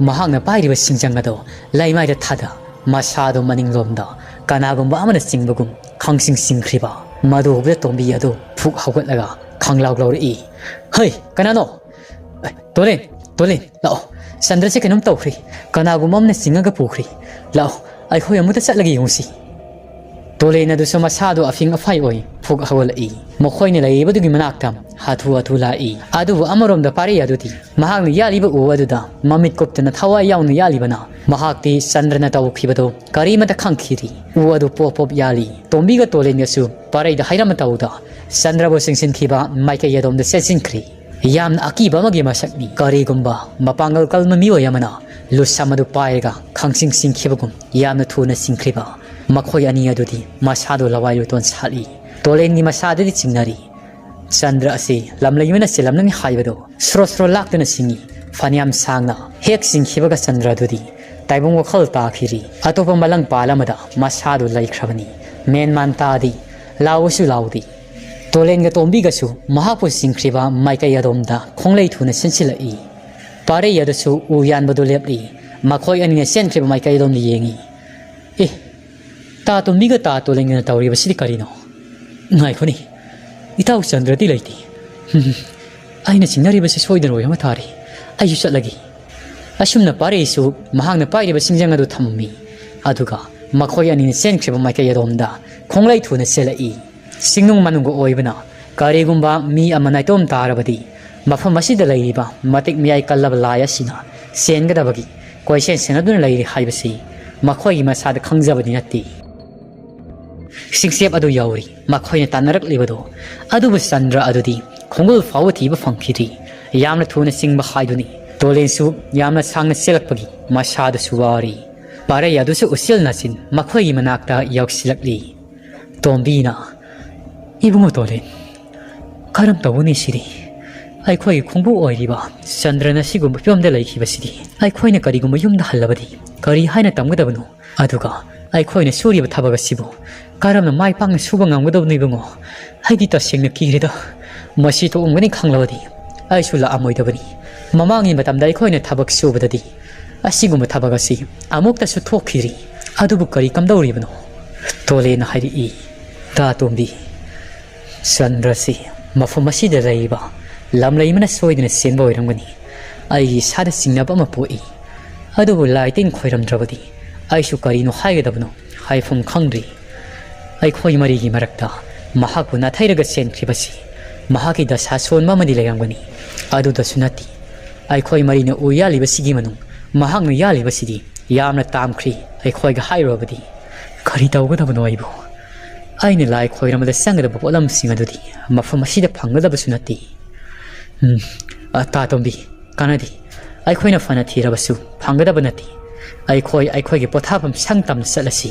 ꯃꯍꯥꯛꯅ ꯄꯥꯏꯔꯤꯕ ꯁꯤꯡꯖꯪ ꯑꯗꯣ ꯂꯩꯃꯥꯏꯗ ꯊꯥꯗ ꯃꯁꯥꯗꯣ ꯃꯅꯤꯡꯂꯣꯝꯗ ꯀꯅꯥꯒꯨꯝꯕ ꯑꯃꯅ ꯆꯤꯡꯕꯒꯨꯝ ꯈꯪꯁꯤꯡ ꯆꯤꯡꯈ꯭ꯔꯤꯕ ꯃꯗꯨ ꯎꯕꯗ ꯇꯣꯝꯕꯤ ꯑꯗꯨ ꯐꯨꯛ ꯍꯧꯒꯠꯂꯒ ꯈꯪꯂꯥꯎ ꯂꯧꯔꯛꯏ ꯍꯩ ꯀꯅꯥꯅꯣ ꯇꯣꯂꯦꯟ ꯂꯥꯛꯑꯣ ꯆꯟꯗ꯭ꯔꯁꯦ ꯀꯩꯅꯣꯝ ꯇꯧꯈ꯭ꯔꯤ ꯀꯅꯥꯒꯨꯝꯕ ꯑꯃꯅ ꯆꯤꯡꯉꯒ ꯄꯨꯈ꯭ꯔꯤ ꯂꯥꯛꯑꯣ ꯑꯩꯈꯣꯏ ꯑꯃꯨꯛꯇ ꯆꯠꯂꯒ ꯌꯦꯡꯉꯨꯁꯤ ꯇꯣꯂꯦꯟ ꯑꯗꯨꯁꯨ ꯃꯁꯥꯗꯣ ꯑꯐꯤꯡ ꯑꯐꯥꯏ ꯑꯣꯏ ꯐꯨꯛ ꯍꯧꯒꯠꯂꯛꯏ ꯃꯈꯣꯏꯅ ꯂꯩꯔꯤꯕꯗꯨꯒꯤ ꯃꯅꯥꯛꯇ ꯍꯥꯊꯨ ꯂꯥꯛꯏ ꯑꯗꯨꯕꯨ ꯑꯃꯔꯣꯝꯗ ꯄꯥꯔꯩ ꯑꯗꯨꯗꯤ ꯃꯍꯥꯛꯅ ꯌꯥꯜꯂꯤꯕ ꯎ ꯑꯗꯨꯗ ꯃꯃꯤꯠ ꯀꯨꯞꯇꯨꯅ ꯊꯋꯥꯏ ꯌꯥꯎꯅ ꯌꯥꯜꯂꯤꯕꯅ ꯃꯍꯥꯛꯇꯤ ꯆꯟꯗ꯭ꯔꯅ ꯇꯧꯈꯤꯕꯗꯣ ꯀꯔꯤꯃꯇ ꯈꯪꯈꯤꯗ꯭ꯔꯤ ꯎ ꯑꯗꯨ ꯄꯣꯞ ꯌꯥꯜꯂꯤ ꯇꯣꯝꯕꯤꯒ ꯇꯣꯂꯦꯟꯒꯁꯨ ꯄꯥꯔꯩꯗ ꯍꯩꯔꯝ ꯇꯧꯗ ꯆꯟꯗ꯭ꯔꯕꯨ ꯆꯤꯡꯁꯤꯟꯈꯤꯕ ꯃꯥꯏꯀꯩ ꯑꯗꯣꯝꯗ ꯆꯦꯟꯁꯤꯟꯈ꯭ꯔꯤ ꯌꯥꯝꯅ ꯑꯀꯤꯕ ꯑꯃꯒꯤ ꯃꯁꯛꯅꯤ ꯀꯔꯤꯒꯨꯝꯕ ꯃꯄꯥꯡꯒꯜ ꯀꯟꯕ ꯃꯤꯑꯣꯏ ꯑꯃꯅ ꯂꯨꯁꯝ ꯑꯗꯨ ꯄꯥꯏꯔꯒ ꯈꯪꯆꯤꯡ ꯆꯤꯡꯈꯤꯕꯒꯨꯝ ꯌꯥꯝꯅ ꯊꯨꯅ ꯆꯤꯡꯈ꯭ꯔꯤꯕ ꯃꯈꯣꯏ ꯑꯅꯤ ꯑꯗꯨꯗꯤ ꯃꯁꯥꯗꯣ ꯂꯋꯥꯏ ꯂꯨꯇꯣꯟ ꯁꯥꯠꯂꯤ ꯇꯣꯂꯦꯟꯒꯤ ꯃꯁꯥꯗꯗꯤ ꯆꯤꯡꯅꯔꯤ ꯆꯟꯗ꯭ꯔ ꯑꯁꯤ ꯂꯝꯂꯩꯃꯅ ꯆꯦꯜꯂꯝꯅꯤ ꯍꯥꯏꯕꯗꯣ ꯁ꯭ꯔꯣ ꯂꯥꯛꯇꯨꯅ ꯆꯤꯡꯉꯤ ꯐꯅꯌꯥꯝ ꯁꯥꯡꯅ ꯍꯦꯛ ꯆꯤꯡꯈꯤꯕꯒ ꯆꯟꯗ꯭ꯔ ꯑꯗꯨꯗꯤ ꯇꯥꯏꯕꯪ ꯋꯥꯈꯜ ꯇꯥꯈꯤꯔꯤ ꯑꯇꯣꯞꯄ ꯃꯂꯪ ꯄꯥꯜ ꯑꯃꯗ ꯃꯁꯥꯗꯨ ꯂꯩꯈ꯭ꯔꯕꯅꯤ ꯃꯦꯟꯃꯥꯟ ꯇꯥꯗꯤ ꯂꯥꯎꯕꯁꯨ ꯂꯥꯎꯗꯤ ꯇꯣꯂꯦꯟꯒ ꯇꯣꯝꯕꯤꯒꯁꯨ ꯃꯍꯥꯛꯄꯨ ꯆꯤꯡꯈ꯭ꯔꯤꯕ ꯃꯥꯏꯀꯩ ꯑꯗꯣꯝꯗ ꯈꯣꯡꯂꯩ ꯊꯨꯅ ꯆꯦꯟꯁꯤꯜꯂꯛꯏ ꯄꯥꯔꯩ ꯑꯗꯨꯁꯨ ꯎ ꯌꯥꯟꯕꯗꯨ ꯂꯦꯞꯂꯤ ꯃꯈꯣꯏ ꯑꯅꯤꯅ ꯆꯦꯟꯈ꯭ꯔꯤꯕ ꯃꯥꯏꯀꯩ ꯑꯗꯣꯝꯗ ꯌꯦꯡꯉꯤ ꯇꯥ ꯇꯣꯝꯕꯤꯒ ꯇꯥ ꯇꯣꯂꯦꯟꯒꯅ ꯇꯧꯔꯤꯕꯁꯤꯗꯤ ꯀꯔꯤꯅꯣ ꯉꯥꯏꯈꯣꯅꯤ ꯏꯇꯥꯎ ꯆꯟꯗ꯭ꯔꯗꯤ ꯂꯩꯇꯦ ꯑꯩꯅ ꯆꯤꯡꯅꯔꯤꯕꯁꯤ ꯁꯣꯏꯗꯅ ꯑꯣꯏꯔꯝꯕ ꯇꯥꯔꯦ ꯑꯩꯁꯨ ꯆꯠꯂꯒꯦ ꯑꯁꯨꯝꯅ ꯄꯥꯔꯩꯁꯨ ꯃꯍꯥꯛꯅ ꯄꯥꯏꯔꯤꯕ ꯁꯤꯡꯖꯪ ꯑꯗꯨ ꯊꯝꯃꯝꯃꯤ ꯑꯗꯨꯒ ꯃꯈꯣꯏ ꯑꯅꯤꯅ ꯆꯦꯟꯈ꯭ꯔꯤꯕ ꯃꯥꯏꯀꯩ ꯑꯗꯣꯝꯗ ꯈꯣꯡꯂꯩ ꯊꯨꯅ ꯆꯦꯜꯂꯛꯏ ꯆꯤꯡꯅꯨꯡ ꯃꯅꯨꯡꯒ ꯑꯣꯏꯕꯅ ꯀꯔꯤꯒꯨꯝꯕ ꯃꯤ ꯑꯃ ꯅꯥꯏꯇꯣꯝ ꯇꯥꯔꯕꯗꯤ ꯃꯐꯝ ꯑꯁꯤꯗ ꯂꯩꯔꯤꯕ ꯃꯇꯤꯛ ꯃꯌꯥꯏ ꯀꯜꯂꯕ ꯂꯥꯏ ꯑꯁꯤꯅ ꯆꯦꯟꯒꯗꯕꯒꯤ ꯀꯣꯏꯁꯦꯟ ꯁꯦꯟꯅꯗꯨꯅ ꯂꯩꯔꯤ ꯍꯥꯏꯕꯁꯤ ꯃꯈꯣꯏꯒꯤ ꯃꯁꯥꯗ ꯈꯪꯖꯕꯗꯤ ꯅꯠꯇꯦ ꯁꯤꯡꯆꯦꯞ ꯑꯗꯨ ꯌꯧꯔꯤ ꯃꯈꯣꯏꯅ ꯇꯥꯟꯅꯔꯛꯂꯤꯕꯗꯣ ꯑꯗꯨꯕꯨ ꯆꯟꯗ꯭ꯔ ꯑꯗꯨꯗꯤ ꯈꯣꯡꯒꯨꯜ ꯐꯥꯎꯕ ꯊꯤꯕ ꯐꯪꯈꯤꯗ꯭ꯔꯤ ꯌꯥꯝꯅ ꯊꯨꯅ ꯆꯤꯡꯕ ꯍꯥꯏꯗꯨꯅꯤ ꯇꯣꯂꯦꯟꯁꯨ ꯌꯥꯝꯅ ꯁꯥꯡꯅ ꯆꯦꯜꯂꯛꯄꯒꯤ ꯃꯁꯥꯗꯁꯨ ꯋꯥꯔꯤ ꯄꯥꯔꯩ ꯑꯗꯨꯁꯨ ꯎꯆꯦꯜ ꯅꯥꯆꯤꯟ ꯃꯈꯣꯏꯒꯤ ꯃꯅꯥꯛꯇ ꯌꯧꯁꯤꯜꯂꯛꯂꯤ ꯇꯣꯝꯕꯤꯅ ꯏꯕꯨꯡꯉꯣ ꯇꯣꯂꯦꯟ ꯀꯔꯝ ꯇꯧꯕꯅꯤ ꯁꯤꯗꯤ ꯑꯩꯈꯣꯏꯒꯤ ꯈꯣꯡꯕꯨ ꯑꯣꯏꯔꯤꯕ ꯆꯟꯗ꯭ꯔꯅ ꯁꯤꯒꯨꯝꯕ ꯐꯤꯕꯝꯗ ꯂꯩꯈꯤꯕꯁꯤꯗꯤ ꯑꯩꯈꯣꯏꯅ ꯀꯔꯤꯒꯨꯝꯕ ꯌꯨꯝꯗ ꯍꯜꯂꯕꯗꯤ ꯀꯔꯤ ꯍꯥꯏꯅ ꯇꯝꯒꯗꯕꯅꯣ ꯑꯗꯨꯒ ꯑꯩꯈꯣꯏꯅ ꯁꯨꯔꯤꯕ ꯊꯕꯛ ꯑꯁꯤꯕꯨ ꯀꯔꯝꯅ ꯃꯥꯏ ꯄꯥꯛꯅ ꯁꯨꯕ ꯉꯝꯒꯗꯕꯅꯣ ꯏꯕꯨꯡꯉꯣ ꯑꯩꯗꯤ ꯇꯁꯦꯡꯅ ꯀꯤꯔꯦꯗ ꯃꯁꯤ ꯊꯣꯛꯑꯝꯒꯅꯤ ꯈꯪꯂꯕꯗꯤ ꯑꯩꯁꯨ ꯂꯥꯛꯑꯝꯃꯣꯏꯗꯕꯅꯤ ꯃꯃꯥꯡꯒꯤ ꯃꯇꯝꯗ ꯑꯩꯈꯣꯏꯅ ꯊꯕꯛ ꯁꯨꯕꯗꯗꯤ ꯑꯁꯤꯒꯨꯝꯕ ꯊꯕꯛ ꯑꯁꯤ ꯑꯃꯨꯛꯇꯁꯨ ꯊꯣꯛꯈꯤꯔꯤ ꯑꯗꯨꯕꯨ ꯀꯔꯤ ꯀꯝꯗꯧꯔꯤꯕꯅꯣ ꯇꯣꯂꯦꯟꯅ ꯍꯥꯏꯔꯛꯏ ꯇꯥ ꯇꯣꯝꯕꯤ ꯆꯟꯗ꯭ꯔꯁꯤ ꯃꯐꯝ ꯑꯁꯤꯗ ꯂꯩꯔꯤꯕ ꯂꯝꯂꯩꯃꯅ ꯁꯣꯏꯗꯅ ꯆꯦꯟꯕ ꯑꯣꯏꯔꯝꯒꯅꯤ ꯑꯩꯒꯤ ꯏꯁꯥꯗ ꯆꯤꯡꯅꯕ ꯑꯃ ꯄꯣꯛꯏ ꯑꯗꯨꯕꯨ ꯂꯥꯏ ꯇꯤꯟ ꯈꯣꯏꯔꯝꯗ꯭ꯔꯕꯗꯤ ꯑꯩꯁꯨ ꯀꯔꯤꯅꯣ ꯍꯥꯏꯒꯗꯕꯅꯣ ꯍꯥꯏꯐꯝ ꯈꯪꯗ꯭ꯔꯤ ꯑꯩꯈꯣꯏ ꯃꯔꯤꯒꯤ ꯃꯔꯛꯇ ꯃꯍꯥꯛꯄꯨ ꯅꯥꯊꯩꯔꯒ ꯆꯦꯟꯈ꯭ꯔꯤꯕꯁꯤ ꯃꯍꯥꯛꯀꯤ ꯗꯁꯥ ꯁꯣꯟꯕ ꯑꯃꯗꯤ ꯂꯩꯔꯝꯒꯅꯤ ꯑꯗꯨꯗꯁꯨ ꯅꯠꯇꯦ ꯑꯩꯈꯣꯏ ꯃꯔꯤꯅ ꯎ ꯌꯥꯜꯂꯤꯕꯁꯤꯒꯤ ꯃꯅꯨꯡ ꯃꯍꯥꯛꯅ ꯌꯥꯜꯂꯤꯕꯁꯤꯗꯤ ꯌꯥꯝꯅ ꯇꯥꯝꯈ꯭ꯔꯤ ꯑꯩꯈꯣꯏꯒ ꯍꯥꯏꯔꯨꯔꯕꯗꯤ ꯀꯔꯤ ꯇꯧꯒꯗꯕꯅꯣ ꯑꯩꯕꯨ ꯑꯩꯅ ꯂꯥꯏ ꯈꯣꯏꯔꯝꯕꯗ ꯆꯪꯒꯗꯕ ꯄꯣꯠꯂꯝꯁꯤꯡ ꯑꯗꯨꯗꯤ ꯃꯐꯝ ꯑꯁꯤꯗ ꯐꯪꯒꯗꯕꯁꯨ ꯅꯠꯇꯦ ꯇꯥ ꯇꯣꯝꯕꯤ ꯀꯥꯟꯅꯗꯦ ꯑꯩꯈꯣꯏꯅ ꯐꯅ ꯊꯤꯔꯕꯁꯨ ꯐꯪꯒꯗꯕ ꯅꯠꯇꯦ ꯑꯩꯈꯣꯏꯒꯤ ꯄꯣꯊꯥꯐꯝ ꯁꯪ ꯇꯝꯅ ꯆꯠꯂꯁꯤ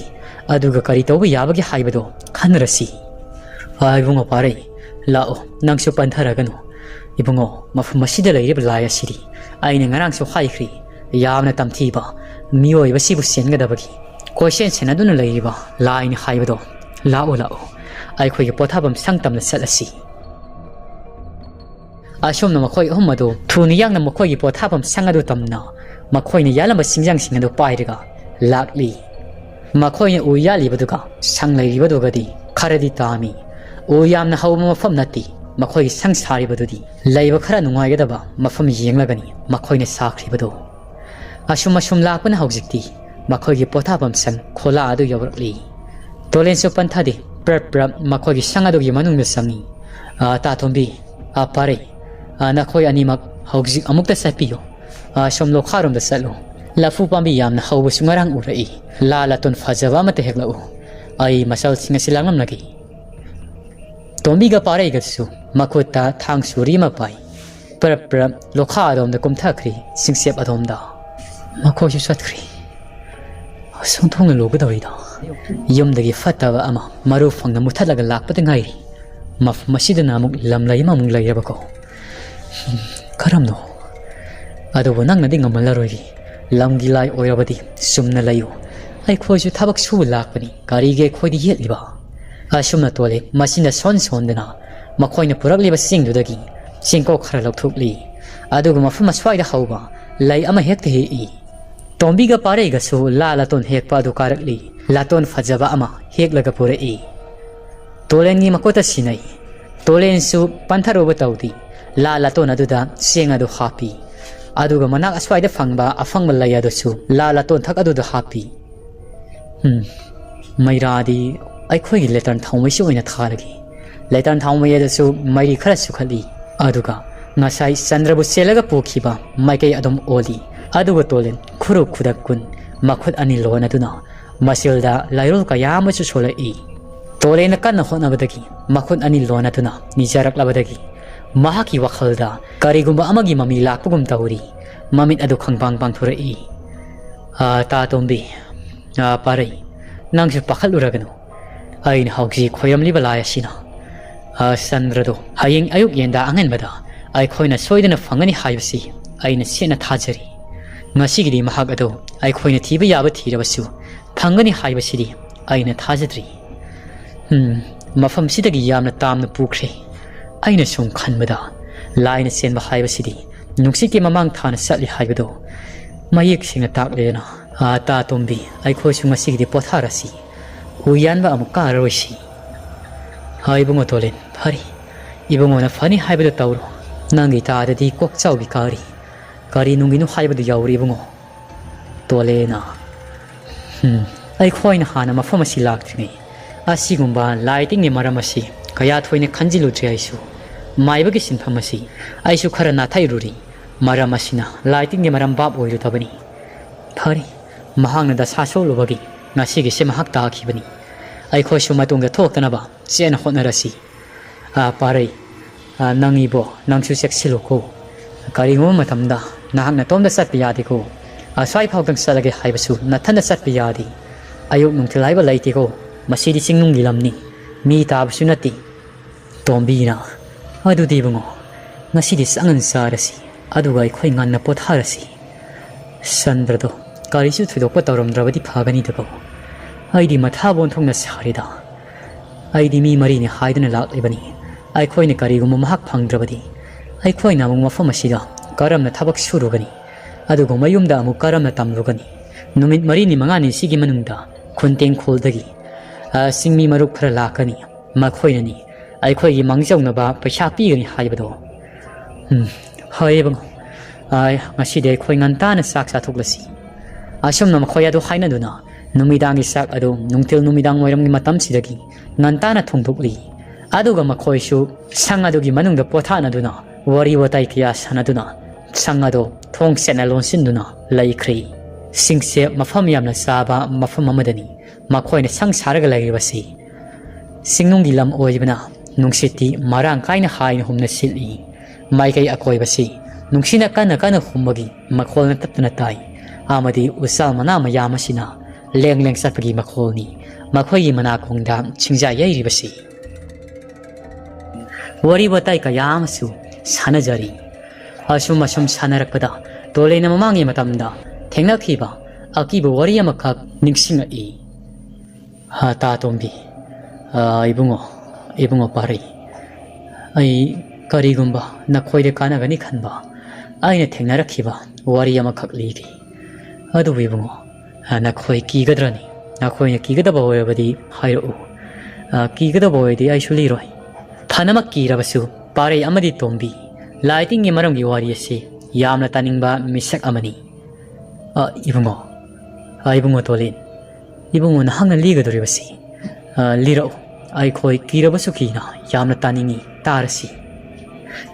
ꯑꯗꯨꯒ ꯀꯔꯤ ꯇꯧꯕ ꯌꯥꯕꯒꯦ ꯍꯥꯏꯕꯗꯣ ꯈꯟꯅꯔꯁꯤ ꯏꯕꯨꯡꯉꯣ ꯄꯥꯔꯩ ꯂꯥꯛꯑꯣ ꯅꯪꯁꯨ ꯄꯟꯊꯔꯒꯅꯨ ꯏꯕꯨꯡꯉꯣ ꯃꯐꯝ ꯑꯁꯤꯗ ꯂꯩꯔꯤꯕ ꯂꯥꯏ ꯑꯁꯤꯗꯤ ꯑꯩꯅ ꯉꯔꯥꯡꯁꯨ ꯍꯥꯏꯈ꯭ꯔꯤ ꯌꯥꯝꯅ ꯇꯝꯊꯤꯕ ꯃꯤꯑꯣꯏꯕꯁꯤꯕꯨ ꯆꯦꯟꯒꯗꯕꯒꯤ ꯀꯣꯏꯁꯦꯟ ꯁꯦꯟꯅꯗꯨꯅ ꯂꯩꯔꯤꯕ ꯂꯥꯏꯅꯤ ꯍꯥꯏꯕꯗꯣ ꯂꯥꯛꯑꯣ ꯑꯩꯈꯣꯏꯒꯤ ꯄꯣꯊꯥꯐꯝ ꯁꯪ ꯇꯝꯅ ꯆꯠꯂꯁꯤ ꯑꯁꯣꯝꯅ ꯃꯈꯣꯏ ꯑꯍꯨꯝ ꯑꯗꯨ ꯊꯨꯅ ꯌꯥꯡꯅ ꯃꯈꯣꯏꯒꯤ ꯄꯣꯊꯥꯐꯝ ꯁꯪ ꯑꯗꯨ ꯇꯝꯅ ꯃꯈꯣꯏꯅ ꯌꯥꯜꯂꯝꯕ ꯁꯤꯡꯖꯪꯁꯤꯡ ꯑꯗꯨ ꯄꯥꯏꯔꯒ ꯂꯥꯛꯂꯤ ꯃꯈꯣꯏꯅ ꯎ ꯌꯥꯜꯂꯤꯕꯗꯨꯒ ꯁꯪ ꯂꯩꯔꯤꯕꯗꯨꯒꯗꯤ ꯈꯔꯗꯤ ꯇꯥꯝꯃꯤ ꯎ ꯌꯥꯝꯅ ꯍꯧꯕ ꯃꯐꯝ ꯅꯠꯇꯦ ꯃꯈꯣꯏꯒꯤ ꯁꯪ ꯁꯥꯔꯤꯕꯗꯨꯗꯤ ꯂꯩꯕ ꯈꯔ ꯅꯨꯡꯉꯥꯏꯒꯗꯕ ꯃꯐꯝ ꯌꯦꯡꯂꯒꯅꯤ ꯃꯈꯣꯏꯅ ꯁꯥꯈ꯭ꯔꯤꯕꯗꯣ ꯑꯁꯨꯝ ꯂꯥꯛꯄꯅ ꯍꯧꯖꯤꯛꯇꯤ ꯃꯈꯣꯏꯒꯤ ꯄꯣꯊꯥꯐꯝ ꯁꯪ ꯈꯣꯂꯥ ꯑꯗꯨ ꯌꯧꯔꯛꯂꯤ ꯇꯣꯂꯦꯟꯁꯨ ꯄꯟꯊꯗꯦ ꯄ꯭ꯔꯞ ꯃꯈꯣꯏꯒꯤ ꯁꯪ ꯑꯗꯨꯒꯤ ꯃꯅꯨꯡꯗ ꯆꯪꯉꯤ ꯇꯥ ꯇꯣꯝꯕꯤ ꯄꯥꯔꯩ ꯅꯈꯣꯏ ꯑꯅꯤꯃꯛ ꯍꯧꯖꯤꯛ ꯑꯃꯨꯛꯇ ꯆꯠꯄꯤꯌꯨ ꯁꯣꯝ ꯂꯣꯈꯥꯔꯣꯝꯗ ꯆꯠꯂꯨ ꯂꯐꯨ ꯄꯥꯝꯕꯤ ꯌꯥꯝꯅ ꯍꯧꯕꯁꯨ ꯉꯔꯥꯡ ꯎꯔꯛꯏ ꯂꯥ ꯂꯥꯇꯣꯟ ꯐꯖꯕ ꯑꯃꯠꯇ ꯍꯦꯛꯂꯛꯎ ꯑꯩ ꯃꯆꯜꯁꯤꯡ ꯑꯁꯤ ꯂꯥꯡꯂꯝꯂꯒꯦ ꯇꯣꯝꯕꯤꯒ ꯄꯥꯔꯩꯒꯁꯨ ꯃꯈꯨꯠꯇ ꯊꯥꯡ ꯁꯨꯔꯤ ꯑꯃ ꯄꯥꯏ ꯄ꯭ꯔꯞ ꯂꯣꯈꯥ ꯑꯗꯣꯝꯗ ꯀꯨꯝꯊꯈ꯭ꯔꯤ ꯁꯤꯡꯆꯦꯞ ꯑꯗꯣꯝꯗ ꯃꯈꯣꯏꯁꯨ ꯆꯠꯈ꯭ꯔꯤ ꯁꯣꯟꯊꯣꯡꯅ ꯂꯨꯒꯗꯧꯔꯤꯗ ꯌꯨꯝꯗꯒꯤ ꯐꯠꯇꯕ ꯑꯃ ꯃꯔꯨ ꯐꯪꯅ ꯃꯨꯊꯠꯂꯒ ꯂꯥꯛꯄꯗ ꯉꯥꯏꯔꯤ ꯃꯐꯝ ꯑꯁꯤꯗꯅ ꯑꯃꯨꯛ ꯂꯝꯂꯩ ꯑꯃꯃꯨꯛ ꯂꯩꯔꯕꯀꯣ Karamno. Adubu nangna di ngamallaroi. Lamgi lai oirabadi sumna layu. Ai khoisu thabak su lakpani karige khoidi yetliba. Asumna tole masina son sondana makhoina purakliba singdudagi singko khara lokthukli. Adugu mafum aswaida hauba lai ama hekte hi. Tombiga parega su la laton hekpa adu karakli. Laton fajaba ama heklaga purei. Tolengi makota sinai. Tolen su pantharoba tawdi. La laton aduda sing adu happy. Aduga manak aswaida fangba afangba layado su la laton thak aduda happy. Mairadi aikhoi letan thawmai su oina tharagi. Letan thawmai adasu mairi khara sukhali. Aduga ngasai sandrabu selaga pokhiba maikai adom oli. Aduga tolen khuru khudakun makhut ani lona duna masilda lairul kayama su solai. Tolen kan honabadagi makhut ani lona duna nijarak labadagi. Mahaki wakhalda karigumba amagi mami lakpugum tawri. Mamit adu khangbang bang thurai. Ta tombi. Parai. Nangsu pakhaluragano. Ain haugi khoyamli balaya sina. Sandrado haying ayuk yenda angen bada. Ai khoina soidana fangani haibasi. Aina sena thajari. Ngasigidi mahag ado ai khoina thiba yaba thirabasu. Phangani haibasidi aina thajadri. Mafam sidagi yamna tamna pukre. Aina sum khanbada. Laina senba haibasidi. Nuksiki mamang thana satli haibado. Mayik singa taklena. Ta tombi ai khoi sunga sigidi potharasi. Uyanba amukarroisi. Haibungo tolen phari. Ibungo na fani haibado tawro. Nangi taadadi kok chawbi kari. Kari nunginu haibado yawri ibungo. Tolena. Ai khoi na hana mafamasi laktringi. Asigumba lighting ni maramasi. Kaya thoine khanjiludri aisu. Maibagi sinphamasi. Aisu khara nathairuri. Maramasina lighting ni maram bab oiru tabani. Phari. Mahang na dasa solubagi. Ngasigi se mahak taakibani. Ai khoi su matunga thoktanaba sena honarasi. Parai. Nangibo nangsu seksiloko. Karingo matamda nahang na tomda satpi yadi ko. Aswai phawtang salage haibasu nathanda satpi yadi. Ayuk nungtilaiba laiti ko. Masidi singnung gilamni. Mi tabasu nati. Tombi na. Adu dibungo. Nasidi sangan sarasi. Aduga ai khoi nganna potharasi. Sandrado. Karisu thudokpa tawramdrabadi phagani dabo. Aidi mathabon thongna sarida. Aidi mi marini haidana laklibani. Ai khoina kariguma mahak phangdrabadi. Ai khoina amung mafam asida karamna thabak surugani. Adugo mayumda amuk karamna tamrugani. Numit marini mangani sigi manungda khunteng kholdagi. Singmi maruk phara lakani. Makhoinani. Ai khoigi mangjawnaba paisa pigani haibado. Haibang. Ai ngaside khoi ngantana sak sathuklasi. Asumna makhoya do haina duna numidangi sak adu nungtil numidang moiramgi matam sidagi ngantana thongthukli aduga makhoi su sangadugi manungda pothana duna wari watai kya sanaduna sangado thong sena lonsin duna laikhri singse mafam yamna saba mafam amadani makhoina sangsaraga lairibasi singnungi lam oibana nungsiti marang kaina haina humna sili maikai akoibasi nungsina kana kana humbagi makholna tatna tai amadi usal mana mayamasina leng leng satpagi makholni makhoi mana khongda chingja yairibasi wari batai kayamasu sanajari asum asum sanarakpada tolena mamangi matamda thengnakhiba akibu wari amakak ningsingai ta tombi ibungo pari ai karigumba nakhoide kanagani khanba aina thengnarakhiba wari amakak ligi adu ibungo nakhoi kigadrani nakhoina kigadaba oyabadi hairu kigadaba oydi aisuli roi thanama kirabasu pare amadi tombi lighting gi maramgi wari ase yamna taningba misak amani ibungo tolin ibungo na hangna ligadoribasi liro ai khoi kirabasu kina yamna taningi tarasi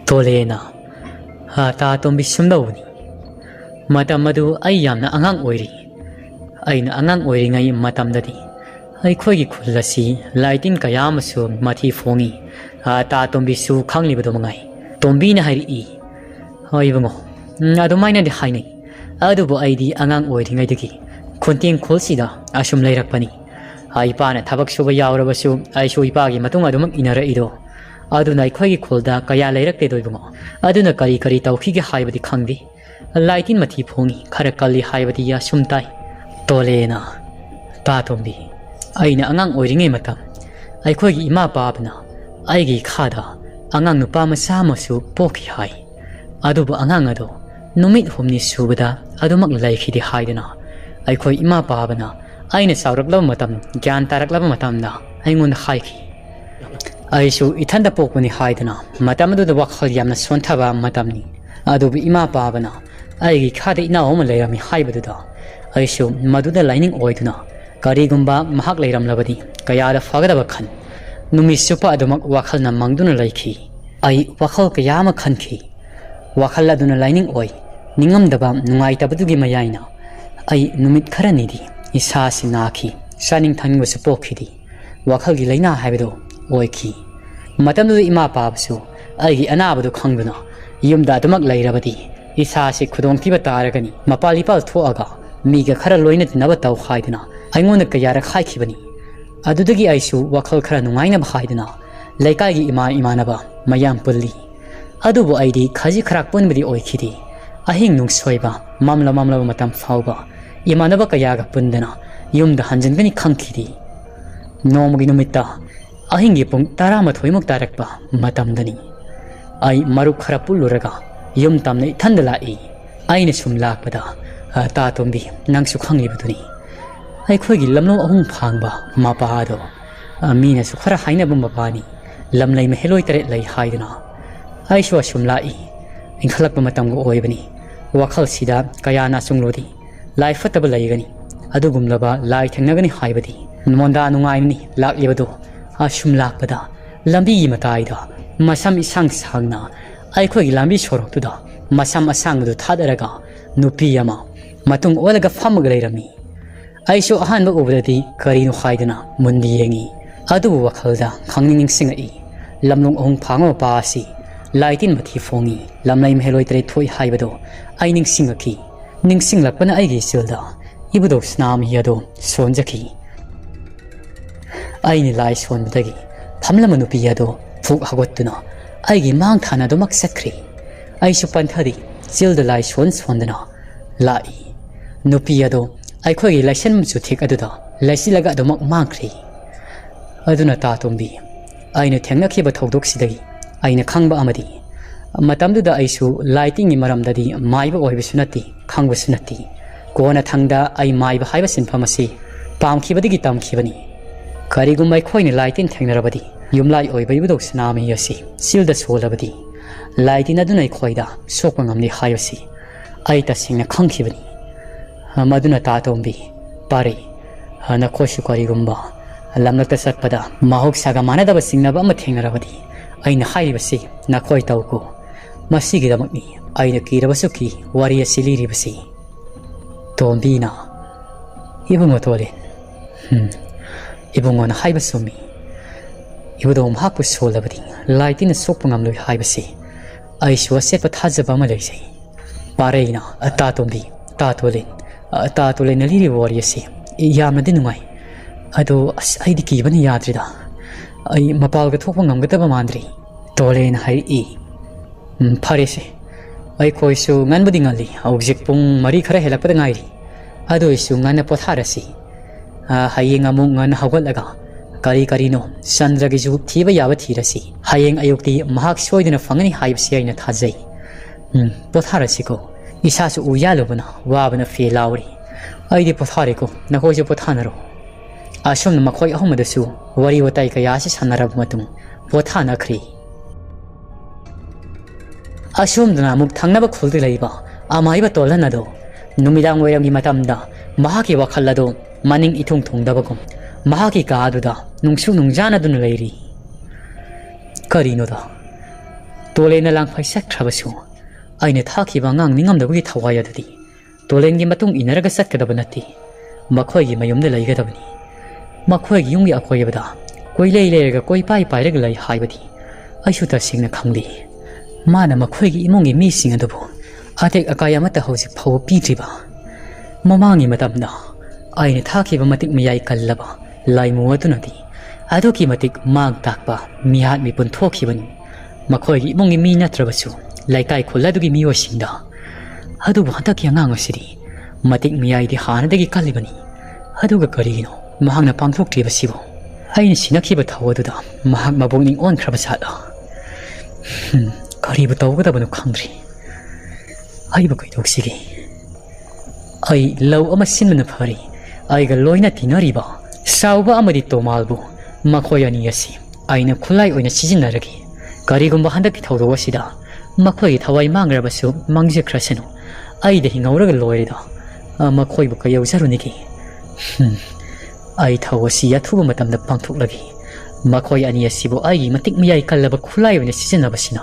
tolena ta tombi sumdawni matamadu ai yamna angang oiri aina angang oiri ngai matamdadi ai khoigi khulasi lighting kayamasu mathi fongi ta tombi su khanglibado mangai tombi na hari I ibungo adumaina de hainai adubo aidi angang oiri ngai dagi khonting kholsida asum lairakpani ai pa na thabak suba yawrabasu ai sui pa gi matung adumak inara ido aduna akhoi khulda kaya leirak te doibungo aduna kari tawkhige haibadi khangdi laitin mathi phongi khara kali haibadi ya sumtai tolena ta tombi aina angang oiringe matam akhoi gi ima babna aigi khada angang nupa masa masu pokhi hai adubu angang ado numit humni subada adumak laikhidi haidana akhoi ima babna aina saurakla matam gyan tarakla matamda aingun haiki aisu ithanda pokuni haidana matamadu da wakhal yamna sontaba matamni adubu ima babana aigi khada ina oma leirami haibaduda aisu maduda lining oiduna karigumba mahak leiram labadi kayada fagadaba khan numi supa adumak wakhal na mangduna laiki ai wakhal kayama khanki wakhal aduna lining oi ningam daba nungai tabadugi mayaina ai numit kharanidi isa sinaki saning thangwa supokhidi wakhal gi laina haibado oiki matamdu ima paabsu aigi anabadu khangduna yumda adumak leirabadi isa si khudong tiba taragani mapali pal thoaga miga khara loina dinaba taw khaidina aingona kayara khaikhibani adudagi aisu wakhal khara nungaina bhaidina laikai gi imanaba mayam pulli adubu aidi khaji kharak punbadi oikhidi ahing nung soiba mamla matam fauba imanaba kayaga pundana yumda hanjangani khangkhidi nomugi numita ahingi pung 12 muk tarakpa matamdani ai maruk khara pulluraga yum tamna ithanda lai aina sum lakpada ta tombi nangsu khanglibuduni ai khoigi lamlo ahung phangba mapa do amina su khara haina bum mapani lamlai me heloi tare lai haiduna ai shu sum lai ingkhalak matam go oibani wakhal sida kayana sunglodi lai fataba laigani adugumlaba lai thengnagani haibadi monda nungaimni laklibadu asum lakpada lambi mataida masam isang sangna ai khoigi lambi soroktuda masam asangdu thadaraga nupi yama matung olaga famag leirami aisu ahan ba ubadadi karino haidana mundi yengi adu wakhalda khangning singai lamlong ong phango paasi laitin mathi fongi lamlai mheloi tre thoi haibado aining singaki ningsing lakpana aigi silda ibudo snam hiado sonjaki aini lai sonbadagi phamlama nupi yado phuk hagottuna aigi mang thana do mak sakri aisu panthadi silda lai sondana lai nupi yado ai khogi laisen mu thik aduda laisilaga do mak mangkhri aduna ta tombi aina thengna khiba thodok sidagi aina khangba amadi matamduda aisu lighting ni maramdadi maiba oiba sunati khangba sunati kona thangda ai maiba haiba sinphamasi pamkhibadigi tamkhibani karigumai khoini lighting thengnarabadi yumlai oiba ibudok snami yasi silda solabadi lighting adunai khoida sokpangamni hayasi ai ta singna khangkhibani maduna ta tombi pare na khoshu karigumba lamnakta sakpada mahok saga manadaba singnaba ama thengnarabadi aina hairibasi na khoi tawko masigi damakni aina kirabasuki wariya siliribasi tombina ibungo tole ibungo na haibasumi ibudom hapu solabadi laitina sokpangam loi haibasi aiswa sepa thajaba ma leisai pareina ata tombi ta tole na liri wariya si yamna dinungai ado aidi kibani yadrida ai mapalga thokpa ngamgataba mandri tolen hai e pharese ai khoisu nganbudi ngali objek pung mari khara helakpada ngairi ado isu ngana potharasi hayeng amung ngan hawalaga kari no chandra gi ju thiba yaba thirasi hayeng ayukti mahak soiduna fangani haibsi aina thajai potharasi ko isasu uyalubana wabana felawri aidi pothare ko nakoju pothanaro asum makhoi ahumadasu wari watai kayasi sanarab matung pothana khri asum dana muk thangnaba khuldi leiba amaiba tolanado numidang wayamgi matamda mahaki wakhallado maning ithung thungdabagum mahaki kaaduda nungsu nungjana dun leiri karinoda tolena langphai sakthrabasu aina thakhiba ngang ningamdabagi thawayadadi tolengi matung inaraga satkadaba nati makhoigi mayumda leigadabani makhoigi yungi akhoyabada koilei leiraga koi pai raga lai haibadi aisu ta singna khangdi mana makhoigi imungi mi sing adubu atek akaya mata hosik phaw pitriba mamangi matamda aina thakhiba matik miyai kallaba laimu atunadi ꯑꯗꯨꯒꯤ ꯃꯇꯤꯛ ꯃꯥꯡ ꯇꯥꯛꯄ ꯃꯤꯍꯥꯠ ꯃꯤꯄꯨꯟ ꯊꯣꯛꯈꯤꯕꯅꯤ ꯃꯈꯣꯏꯒꯤ ꯏꯃꯨꯡꯒꯤ ꯃꯤ ꯅꯠꯇ꯭ꯔꯕꯁꯨ ꯂꯩꯀꯥꯏ ꯈꯨꯜ ꯑꯗꯨꯒꯤ ꯃꯤꯑꯣꯏꯁꯤꯡꯗ ꯑꯗꯨꯕꯨ ꯍꯟꯗꯛꯀꯤ ꯑꯉꯥꯡ ꯑꯁꯤꯗꯤ ꯃꯇꯤꯛ ꯃꯤꯌꯥꯏꯗꯤ ꯍꯥꯟꯅꯗꯒꯤ ꯀꯜꯂꯤꯕꯅꯤ ꯑꯗꯨꯒ ꯀꯔꯤꯒꯤꯅꯣ ꯃꯍꯥꯛꯅ ꯄꯥꯡꯊꯣꯛꯇ꯭ꯔꯤꯕꯁꯤꯕꯨ ꯑꯩꯅ ꯁꯤꯟꯅꯈꯤꯕ ꯊꯧ ꯑꯗꯨꯗ ꯃꯍꯥꯛ ꯃꯕꯨꯛꯅꯤꯡ ꯑꯣꯟꯈ꯭ꯔꯕ ꯖꯥꯠꯂ ꯀꯔꯤꯕꯨ ꯇꯧꯒꯗꯕꯅꯣ ꯈꯪꯗ꯭ꯔꯤ ꯑꯩꯕꯨ ꯀꯩꯗꯧꯁꯤꯒꯦ ꯑꯩ ꯂꯧ ꯑꯃ ꯁꯤꯟꯕꯅ ꯐꯔꯤ ꯑꯩꯒ ꯂꯣꯏꯅ ꯇꯤꯟꯅꯔꯤꯕ ꯁꯥꯎꯕ ꯑꯃꯗꯤ ꯇꯣꯃꯥꯜꯕꯨ ꯃꯈꯣꯏ ꯑꯅꯤ ꯑꯁꯤ ꯑꯩꯅ ꯈꯨꯠꯂꯥꯏ ꯑꯣꯏꯅ ꯁꯤꯖꯤꯟꯅꯔꯒꯦ ꯀꯔꯤꯒꯨꯝꯕ ꯍꯟꯗꯛꯀꯤ ꯊꯧꯗꯣꯛ ꯑꯁꯤꯗ ꯃꯈꯣꯏꯒꯤ ꯊꯋꯥꯏ ꯃꯥꯡꯈ꯭ꯔꯕꯁꯨ ꯃꯥꯡꯖꯈ꯭ꯔꯁꯅꯨ ꯑꯩꯗ ꯍꯤꯡꯍꯧꯔꯒ ꯂꯣꯏꯔꯦꯗ ꯃꯈꯣꯏꯕꯨ ꯀꯩꯌꯧꯖꯔꯨꯅꯤꯒꯦ ꯑꯩ ꯊꯧ ꯑꯁꯤ ꯑꯊꯨꯕ ꯃꯇꯝꯗ ꯄꯥꯡꯊꯣꯛꯂꯒꯦ ꯃꯈꯣꯏ ꯑꯅꯤ ꯑꯁꯤꯕꯨ ꯑꯩꯒꯤ ꯃꯇꯤꯛ ꯃꯤꯌꯥꯏ ꯀꯜꯂꯕ ꯈꯨꯠꯂꯥꯏ ꯑꯣꯏꯅ ꯁꯤꯖꯤꯟꯅꯕꯁꯤꯅ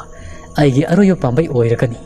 ꯑꯩꯒꯤ ꯑꯔꯣꯏꯕ ꯄꯥꯝꯕꯩ ꯑꯣꯏꯔꯒꯅꯤ